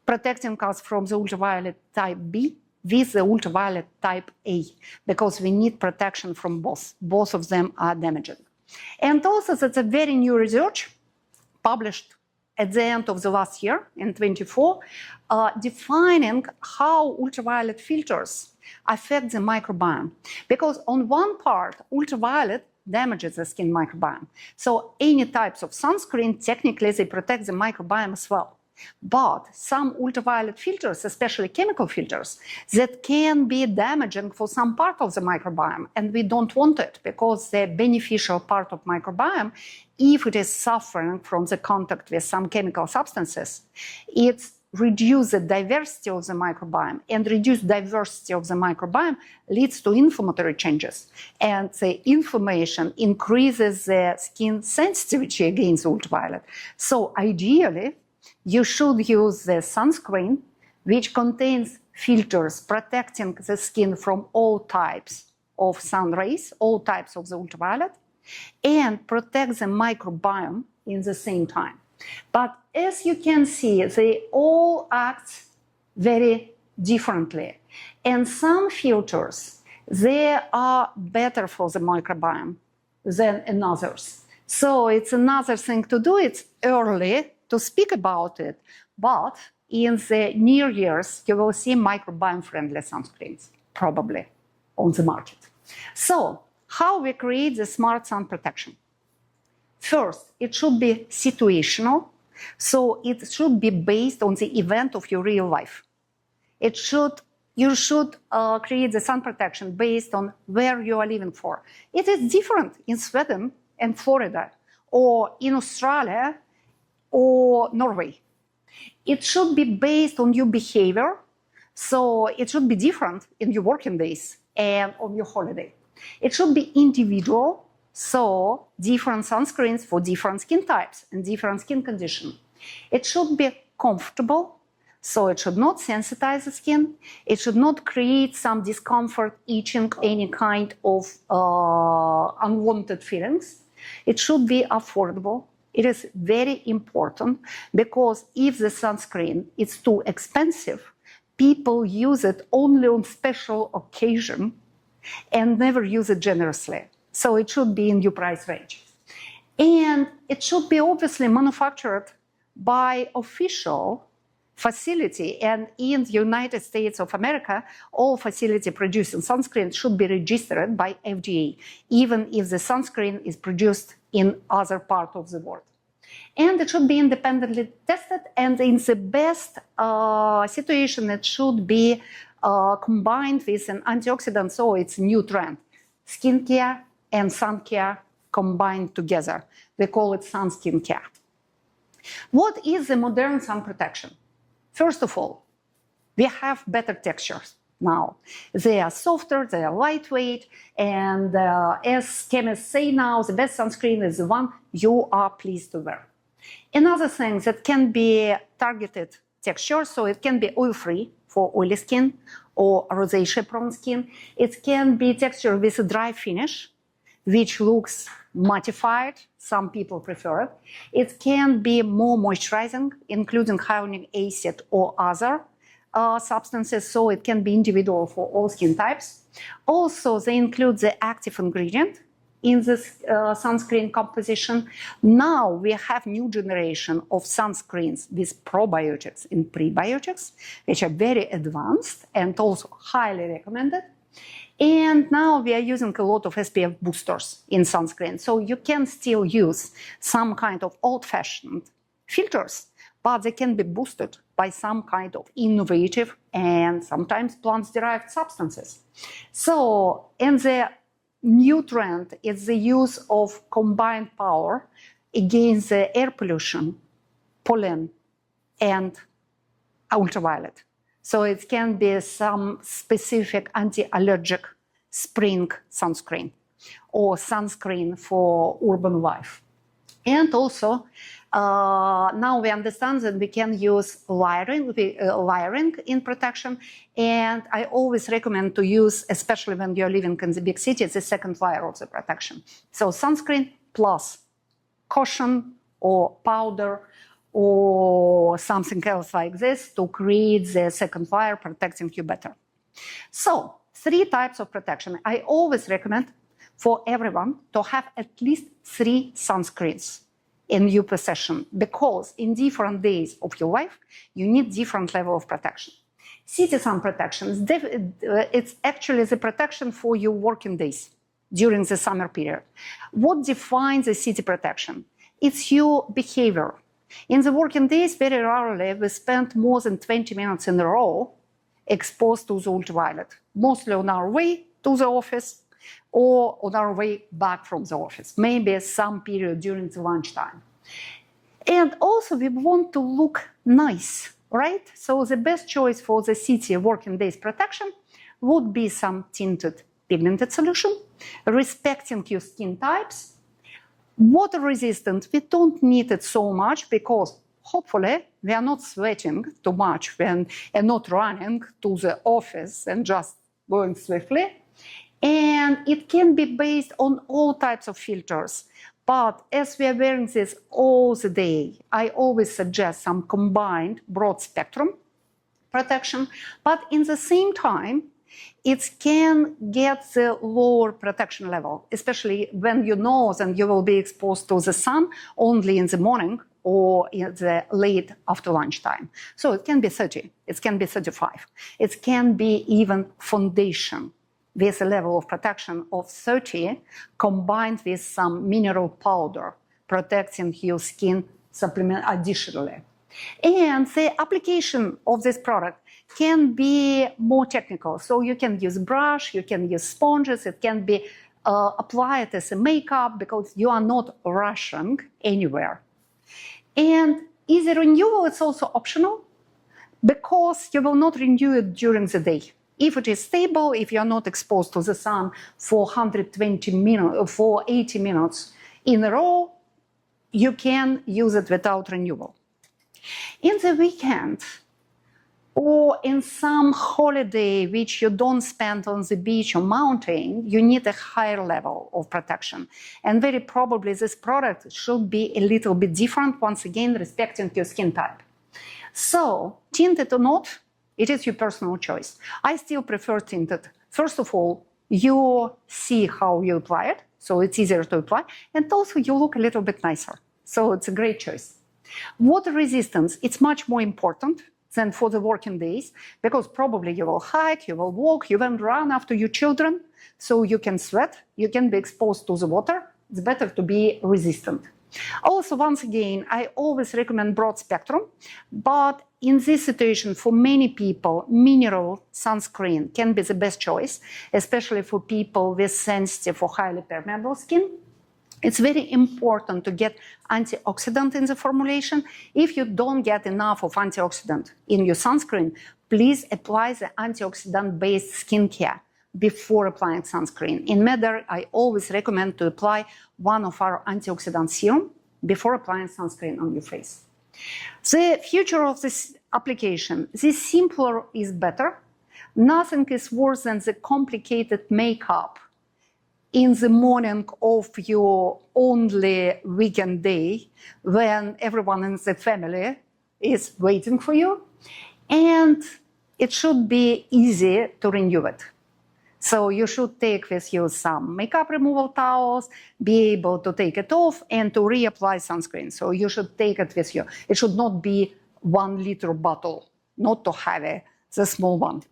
protecting us from the ultraviolet type B with the ultraviolet type A, because we need protection from both. Both of them are damaging. And also, that's a very new research published at the end of the last year, in 24, defining how ultraviolet filters affect the microbiome. Because on one part, ultraviolet damages the skin microbiome. So any types of sunscreen, technically, they protect the microbiome as well. But some ultraviolet filters, especially chemical filters, that can be damaging for some part of the microbiome, and we don't want it, because the beneficial part of microbiome, if it is suffering from the contact with some chemical substances, it's reduce the diversity of the microbiome, and reduced diversity of the microbiome leads to inflammatory changes. And the inflammation increases the skin sensitivity against ultraviolet. So ideally, you should use the sunscreen, which contains filters protecting the skin from all types of sun rays, all types of the ultraviolet, and protect the microbiome in the same time. But as you can see, they all act very differently. And some filters, they are better for the microbiome than others. So it's another thing to do. It's early to speak about it, but in the near years, you will see microbiome-friendly sunscreens, probably, on the market. So, how we create the smart sun protection? First, it should be situational, so it should be based on the event of your real life. You should create the sun protection based on where you are living for. It is different in Sweden and Florida, or in Australia, or Norway. It should be based on your behavior, so it should be different in your working days and on your holiday. It should be individual, so different sunscreens for different skin types and different skin conditions. It should be comfortable, so it should not sensitize the skin. It should not create some discomfort, itching, any kind of unwanted feelings. It should be affordable. It is very important, because if the sunscreen is too expensive, people use it only on special occasion and never use it generously. So it should be in your price range. And it should be obviously manufactured by official facility. And in the United States of America, all facility producing sunscreen should be registered by FDA, even if the sunscreen is produced in other part of the world. And it should be independently tested, and in the best situation, it should be combined with an antioxidant, so it's a new trend. Skincare and sun care combined together. We call it sun skin care. What is the modern sun protection? First of all, we have better textures. now. They are softer, they are lightweight, and as chemists say now, the best sunscreen is the one you are pleased to wear. Another thing that can be targeted texture, so it can be oil-free for oily skin or rosacea-prone skin. It can be texture with a dry finish, which looks mattified. Some people prefer it. It can be more moisturizing, including hyaluronic acid or other substances, so it can be individual for all skin types. Also, they include the active ingredient in this sunscreen composition. Now we have new generation of sunscreens with probiotics and prebiotics, which are very advanced and also highly recommended. And now we are using a lot of SPF boosters in sunscreen. So you can still use some kind of old-fashioned filters, but they can be boosted by some kind of innovative and sometimes plant-derived substances. So, and the new trend is the use of combined power against the air pollution, pollen, and ultraviolet. So it can be some specific anti-allergic spring sunscreen or sunscreen for urban life. And also, now we understand that we can use layering in protection. And I always recommend to use, especially when you're living in the big city, the second layer of the protection. So sunscreen plus cushion or powder or something else like this to create the second layer protecting you better. So 3 types of protection. I always recommend for everyone to have at least 3 sunscreens in your possession, because in different days of your life, you need different level of protection. City sun protection, it's actually the protection for your working days during the summer period. What defines the city protection? It's your behavior. In the working days, very rarely we spend more than 20 minutes in a row exposed to the ultraviolet, mostly on our way to the office or on our way back from the office, maybe some period during the lunchtime. And also we want to look nice, right? So the best choice for the city working days protection would be some tinted pigmented solution, respecting your skin types. Water resistant, we don't need it so much because hopefully we are not sweating too much and not running to the office and just going swiftly. And it can be based on all types of filters. But as we are wearing this all the day, I always suggest some combined broad spectrum protection. But in the same time, it can get the lower protection level, especially when you know that you will be exposed to the sun only in the morning or in the late after lunchtime. So it can be 30, it can be 35. It can be even foundation with a level of protection of 30 combined with some mineral powder protecting your skin supplement additionally. And the application of this product can be more technical. So you can use brush, you can use sponges, it can be applied as a makeup because you are not rushing anywhere. And easy renewal is also optional because you will not renew it during the day. If it is stable, if you are not exposed to the sun for 120 minutes, for 80 minutes in a row, you can use it without renewal. In the weekend, or in some holiday which you don't spend on the beach or mountain, you need a higher level of protection. And very probably this product should be a little bit different, once again, respecting your skin type. So, tinted or not, it is your personal choice. I still prefer tinted. First of all, you see how you apply it, so it's easier to apply, and also you look a little bit nicer. So it's a great choice. Water resistance, it's much more important than for the working days, because probably you will hike, you will walk, you will run after your children, so you can sweat, you can be exposed to the water. It's better to be resistant. Also, once again, I always recommend broad spectrum, but in this situation, for many people, mineral sunscreen can be the best choice, especially for people with sensitive or highly permeable skin. It's very important to get antioxidant in the formulation. If you don't get enough of antioxidant in your sunscreen, please apply the antioxidant-based skincare before applying sunscreen. In Meder, I always recommend to apply one of our antioxidant serum before applying sunscreen on your face. The future of this application, the simpler is better. Nothing is worse than the complicated makeup in the morning of your only weekend day when everyone in the family is waiting for you. And it should be easy to renew it. So you should take with you some makeup removal towels, be able to take it off and to reapply sunscreen. So you should take it with you. It should not be 1 liter bottle, not too heavy, the small one.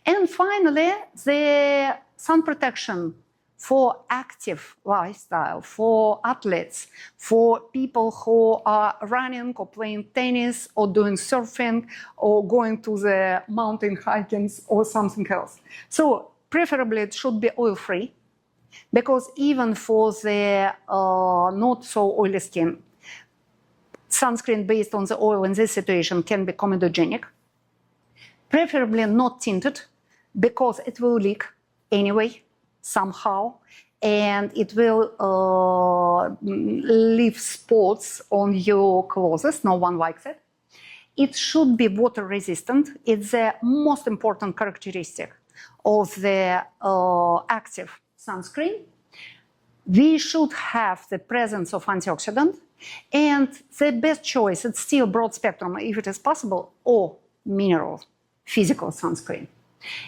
And finally, the sun protection for active lifestyle, for athletes, for people who are running or playing tennis or doing surfing or going to the mountain hikings or something else. So preferably it should be oil-free, because even for the not so oily skin, sunscreen based on the oil in this situation can be comedogenic. Preferably not tinted, because it will leak anyway, somehow, and it will leave spots on your clothes. No one likes it. It should be water resistant. It's the most important characteristic of the active sunscreen. We should have the presence of antioxidant, and the best choice, it's still broad spectrum if it is possible, or mineral physical sunscreen.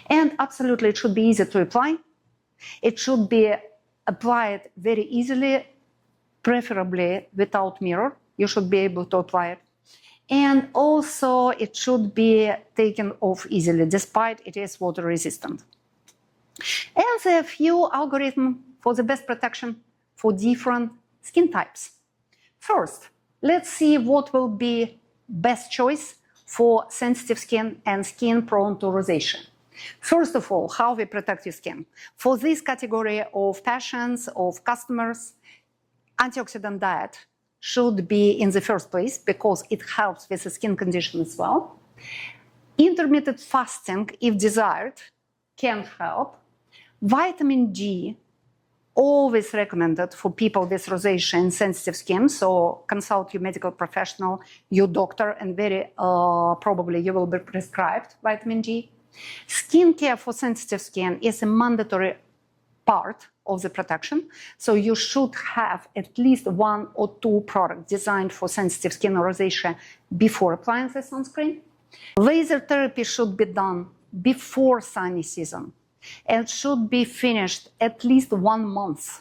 And absolutely it should be easy to apply. It should be applied very easily, preferably without mirror. You should be able to apply it. And also it should be taken off easily, despite it is water resistant. And there are a few algorithms for the best protection for different skin types. First, let's see what will be best choice for sensitive skin and skin prone to rosacea. First of all, how we protect your skin. For this category of patients, of customers, antioxidant diet should be in the first place because it helps with the skin condition as well. Intermittent fasting, if desired, can help. Vitamin D, always recommended for people with rosacea and sensitive skin, so consult your medical professional, your doctor, and very probably you will be prescribed vitamin D. Skincare for sensitive skin is a mandatory part of the protection, so you should have at least 1 or 2 products designed for sensitive skin or rosacea before applying the sunscreen. Laser therapy should be done before sunny season and should be finished at least 1 month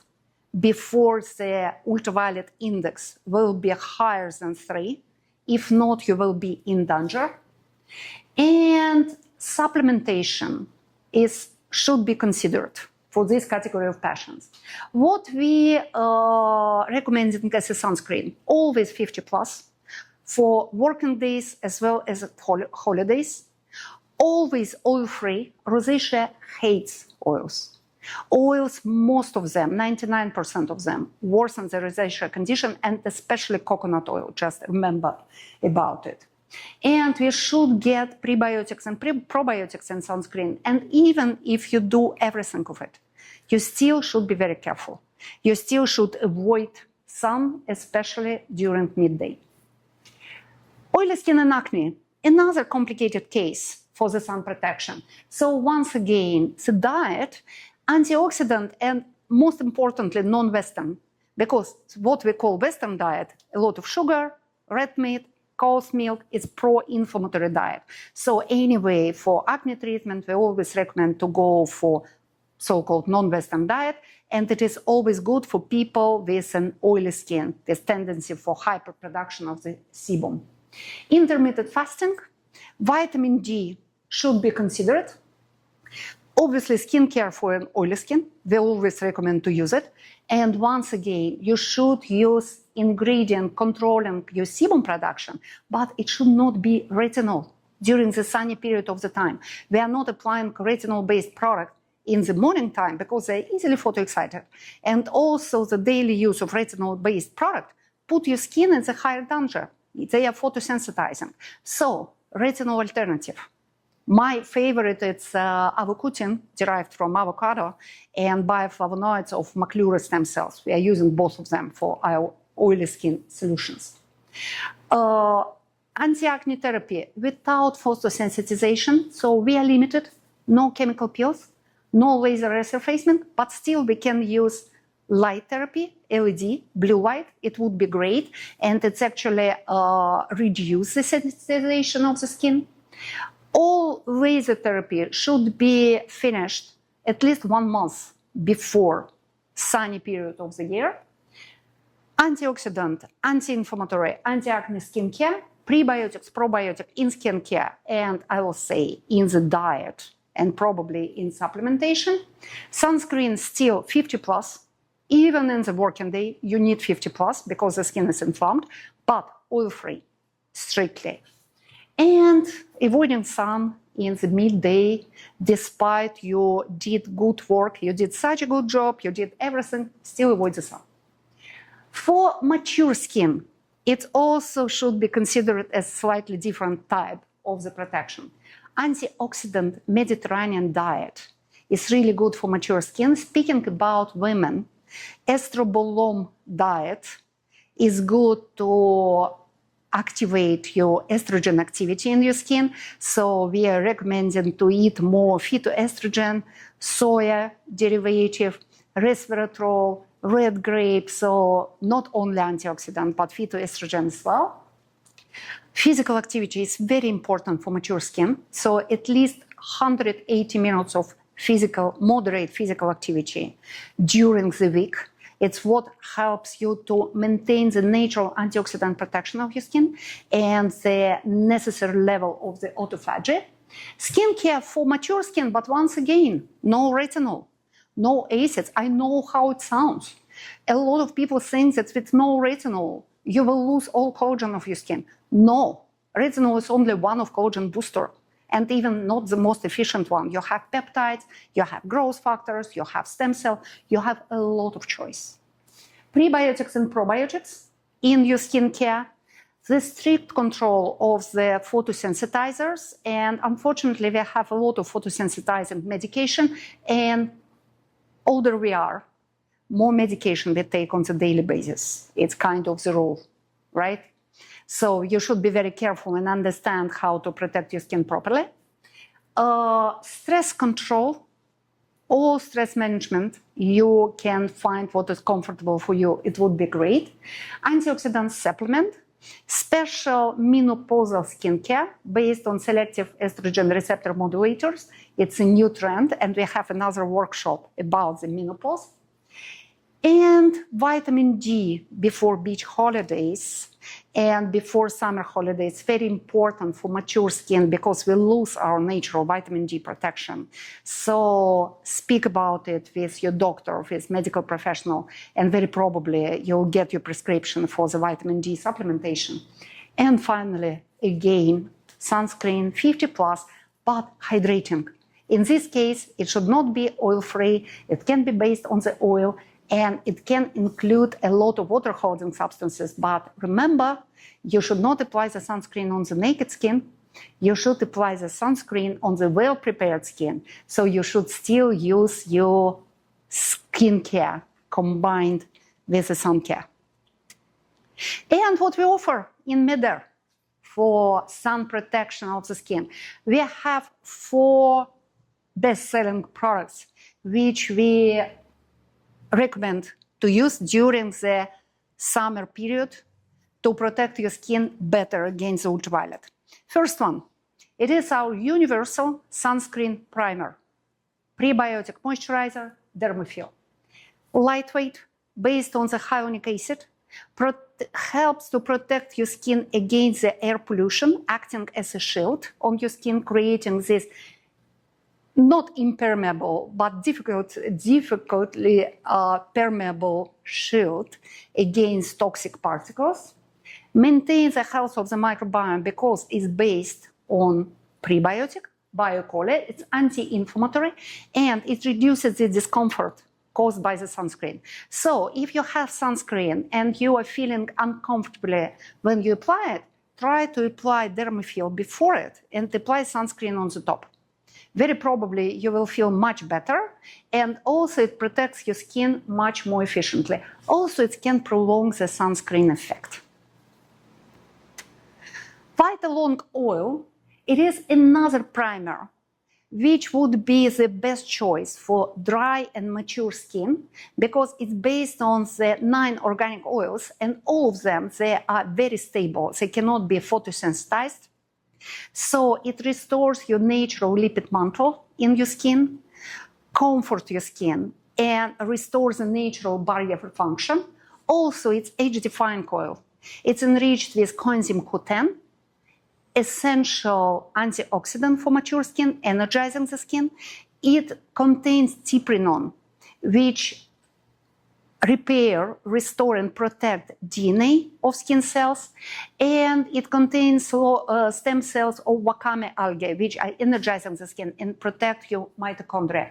before the ultraviolet index will be higher than 3. If not, you will be in danger. And supplementation should be considered for this category of patients. What we recommend as a sunscreen, always 50+, for working days as well as holidays. Always oil-free. Rosacea hates oils. Oils, most of them, 99% of them, worsen the rosacea condition, and especially coconut oil. Just remember about it. And we should get prebiotics and probiotics in sunscreen. And even if you do everything of it, you still should be very careful. You still should avoid sun, especially during midday. Oily skin and acne, another complicated case for the sun protection. So once again, the diet, antioxidant, and most importantly, non-Western, because what we call Western diet, a lot of sugar, red meat, cow's milk, is pro-inflammatory diet. So anyway, for acne treatment, we always recommend to go for so-called non-Western diet, and it is always good for people with an oily skin, with tendency for hyperproduction of the sebum. Intermittent fasting, vitamin D should be considered. Obviously, skincare for an oily skin, we always recommend to use it. And once again, you should use ingredient controlling your sebum production, but it should not be retinol during the sunny period of the time. We are not applying retinol-based product in the morning time because they're easily photoexcited. And also the daily use of retinol-based product put your skin in the higher danger. They are photosensitizing. So, retinol alternative. My favorite is avocutine, derived from avocado, and bioflavonoids of maclura stem cells. We are using both of them for our oily skin solutions. Anti-acne therapy without photosensitization, so we are limited, no chemical peels, no laser resurfacement, but still we can use light therapy, LED, blue light, it would be great, and it's actually reduce the sensitization of the skin. All laser therapy should be finished at least 1 month before sunny period of the year. Antioxidant, anti-inflammatory, anti-acne skincare, prebiotics, probiotic in skincare, and I will say in the diet and probably in supplementation. Sunscreen still 50 plus. Even in the working day, you need 50 plus because the skin is inflamed, but oil-free, strictly. And avoiding sun in the midday, despite you did good work, you did such a good job, you did everything, still avoid the sun. For mature skin, it also should be considered as slightly different type of the protection. Antioxidant Mediterranean diet is really good for mature skin. Speaking about women, estrobolome diet is good to activate your estrogen activity in your skin. So we are recommending to eat more phytoestrogen, soya derivative, resveratrol, red grape, so not only antioxidant, but phytoestrogen as well. Physical activity is very important for mature skin. So at least 180 minutes of moderate physical activity during the week. It's what helps you to maintain the natural antioxidant protection of your skin and the necessary level of the autophagy. Skincare for mature skin, but once again, no retinol, no acids. I know how it sounds. A lot of people think that with no retinol, you will lose all collagen of your skin. No, retinol is only one of collagen booster, and even not the most efficient one. You have peptides, you have growth factors, you have stem cell, you have a lot of choice. Prebiotics and probiotics in your skincare, the strict control of the photosensitizers, and unfortunately we have a lot of photosensitizing medication, and older we are, more medication we take on a daily basis. It's kind of the rule, right? So you should be very careful and understand how to protect your skin properly. Stress control, all stress management, you can find what is comfortable for you. It would be great. Antioxidant supplement, special menopausal skincare based on selective estrogen receptor modulators. It's a new trend, and we have another workshop about the menopause. And vitamin D before beach holidays and before summer holidays, very important for mature skin because we lose our natural vitamin D protection. So speak about it with your doctor, with medical professional, and very probably you'll get your prescription for the vitamin D supplementation. And finally, again, sunscreen 50 plus, but hydrating. In this case, it should not be oil-free. It can be based on the oil, and it can include a lot of water-holding substances. But remember, you should not apply the sunscreen on the naked skin. You should apply the sunscreen on the well-prepared skin. So you should still use your skincare combined with the sun care. And what we offer in Meder for sun protection of the skin, we have 4 best-selling products which we recommend to use during the summer period to protect your skin better against ultraviolet. First one, it is our universal sunscreen primer, prebiotic moisturizer, Dermofill. Lightweight, based on the hyaluronic acid, helps to protect your skin against the air pollution, acting as a shield on your skin, creating this not impermeable, but difficultly permeable shield against toxic particles. Maintains the health of the microbiome because it's based on prebiotic, BioColle. It's anti-inflammatory, and it reduces the discomfort caused by the sunscreen. So if you have sunscreen and you are feeling uncomfortably when you apply it, try to apply dermafill before it and apply sunscreen on the top. Very probably you will feel much better, and also it protects your skin much more efficiently. Also, it can prolong the sunscreen effect. Vita-Long oil, it is another primer which would be the best choice for dry and mature skin because it's based on the 9 organic oils, and all of them, they are very stable. They cannot be photosensitized. So it restores your natural lipid mantle in your skin, comforts your skin, and restores the natural barrier function. Also, it's age-defying oil. It's enriched with coenzyme Q10, essential antioxidant for mature skin, energizing the skin. It contains tiprinone, which repair, restore, and protect DNA of skin cells, and it contains stem cells of wakame algae, which are energizing the skin and protect your mitochondria.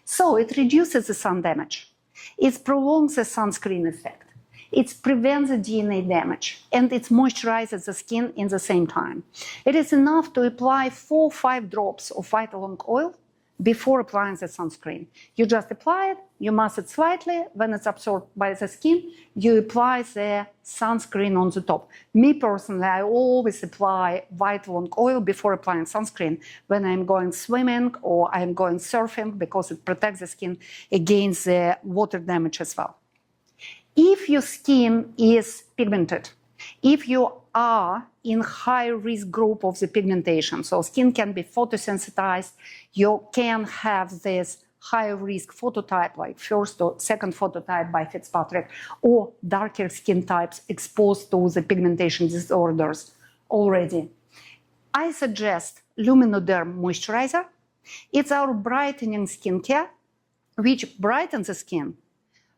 So it reduces the sun damage. It prolongs the sunscreen effect. It prevents the DNA damage, and it moisturizes the skin in the same time. It is enough to apply 4 or 5 drops of Vita-Long oil before applying the sunscreen. You just apply it, you mask it slightly. When it's absorbed by the skin, you apply the sunscreen on the top. Me personally, I always apply Vita-Long oil before applying sunscreen when I'm going swimming or I'm going surfing because it protects the skin against the water damage as well. If your skin is pigmented, if you are in high risk group of the pigmentation, so skin can be photosensitized, you can have this high risk phototype like first or second phototype by Fitzpatrick, or darker skin types exposed to the pigmentation disorders already. I suggest Luminoderm moisturizer. It's our brightening skincare, which brightens the skin,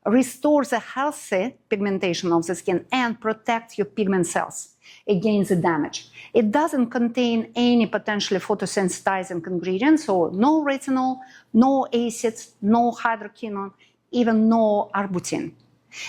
restores a healthy pigmentation of the skin, and protects your pigment cells against the damage. It doesn't contain any potentially photosensitizing ingredients, so no retinol, no acids, no hydroquinone, even no arbutin.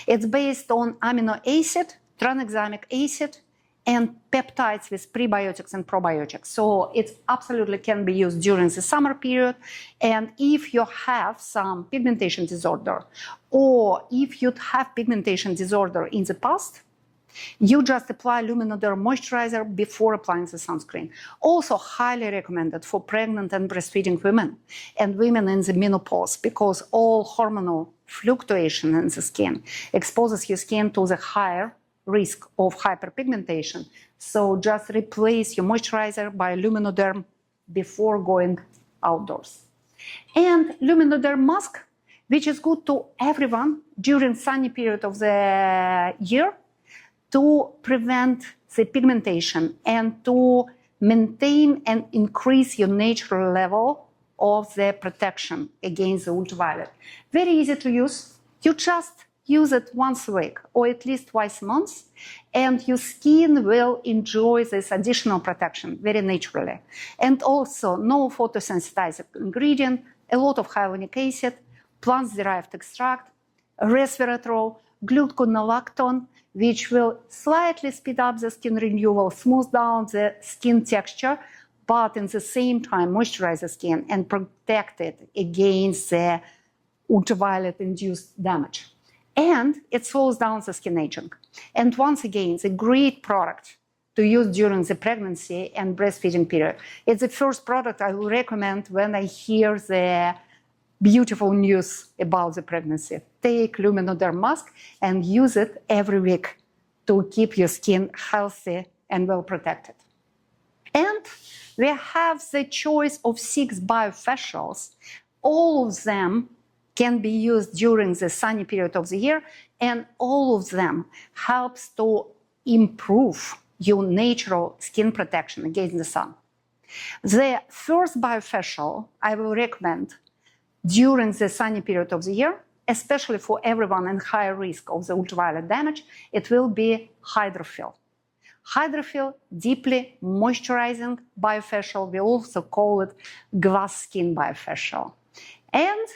It's based on amino acid, tranexamic acid, and peptides with prebiotics and probiotics. So it absolutely can be used during the summer period. And if you have some pigmentation disorder, or if you have pigmentation disorder in the past, you just apply Luminoderm moisturizer before applying the sunscreen. Also highly recommended for pregnant and breastfeeding women and women in the menopause, because all hormonal fluctuation in the skin exposes your skin to the higher risk of hyperpigmentation. So just replace your moisturizer by Luminoderm before going outdoors. And Luminoderm mask, which is good to everyone during sunny period of the year to prevent the pigmentation and to maintain and increase your natural level of the protection against the ultraviolet. Very easy to use. You just use it once a week or at least twice a month, and your skin will enjoy this additional protection very naturally. And also no photosensitizing ingredient, a lot of hyaluronic acid, plant-derived extract, resveratrol, gluconolactone, which will slightly speed up the skin renewal, smooth down the skin texture, but in the same time moisturize the skin and protect it against the ultraviolet-induced damage. And it slows down the skin aging. And once again, it's a great product to use during the pregnancy and breastfeeding period. It's the first product I will recommend when I hear the beautiful news about the pregnancy. Take Luminoderm mask and use it every week to keep your skin healthy and well protected. And we have the choice of 6 biofacials. All of them can be used during the sunny period of the year, and all of them helps to improve your natural skin protection against the sun. The first biofacial I will recommend during the sunny period of the year, especially for everyone in high risk of the ultraviolet damage, it will be Hydrofill. Hydrofill, deeply moisturizing biofacial. We also call it glass skin biofacial. And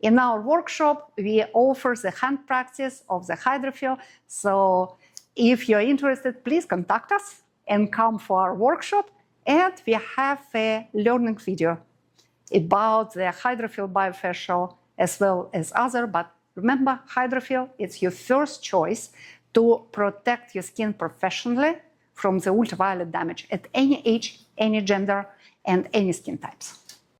in our workshop, we offer the hand practice of the Hydrofill. So if you're interested, please contact us and come for our workshop. And we have a learning video about the hydrophil biofascial as well as other. But remember, hydrophil is your first choice to protect your skin professionally from the ultraviolet damage at any age, any gender, and any skin types.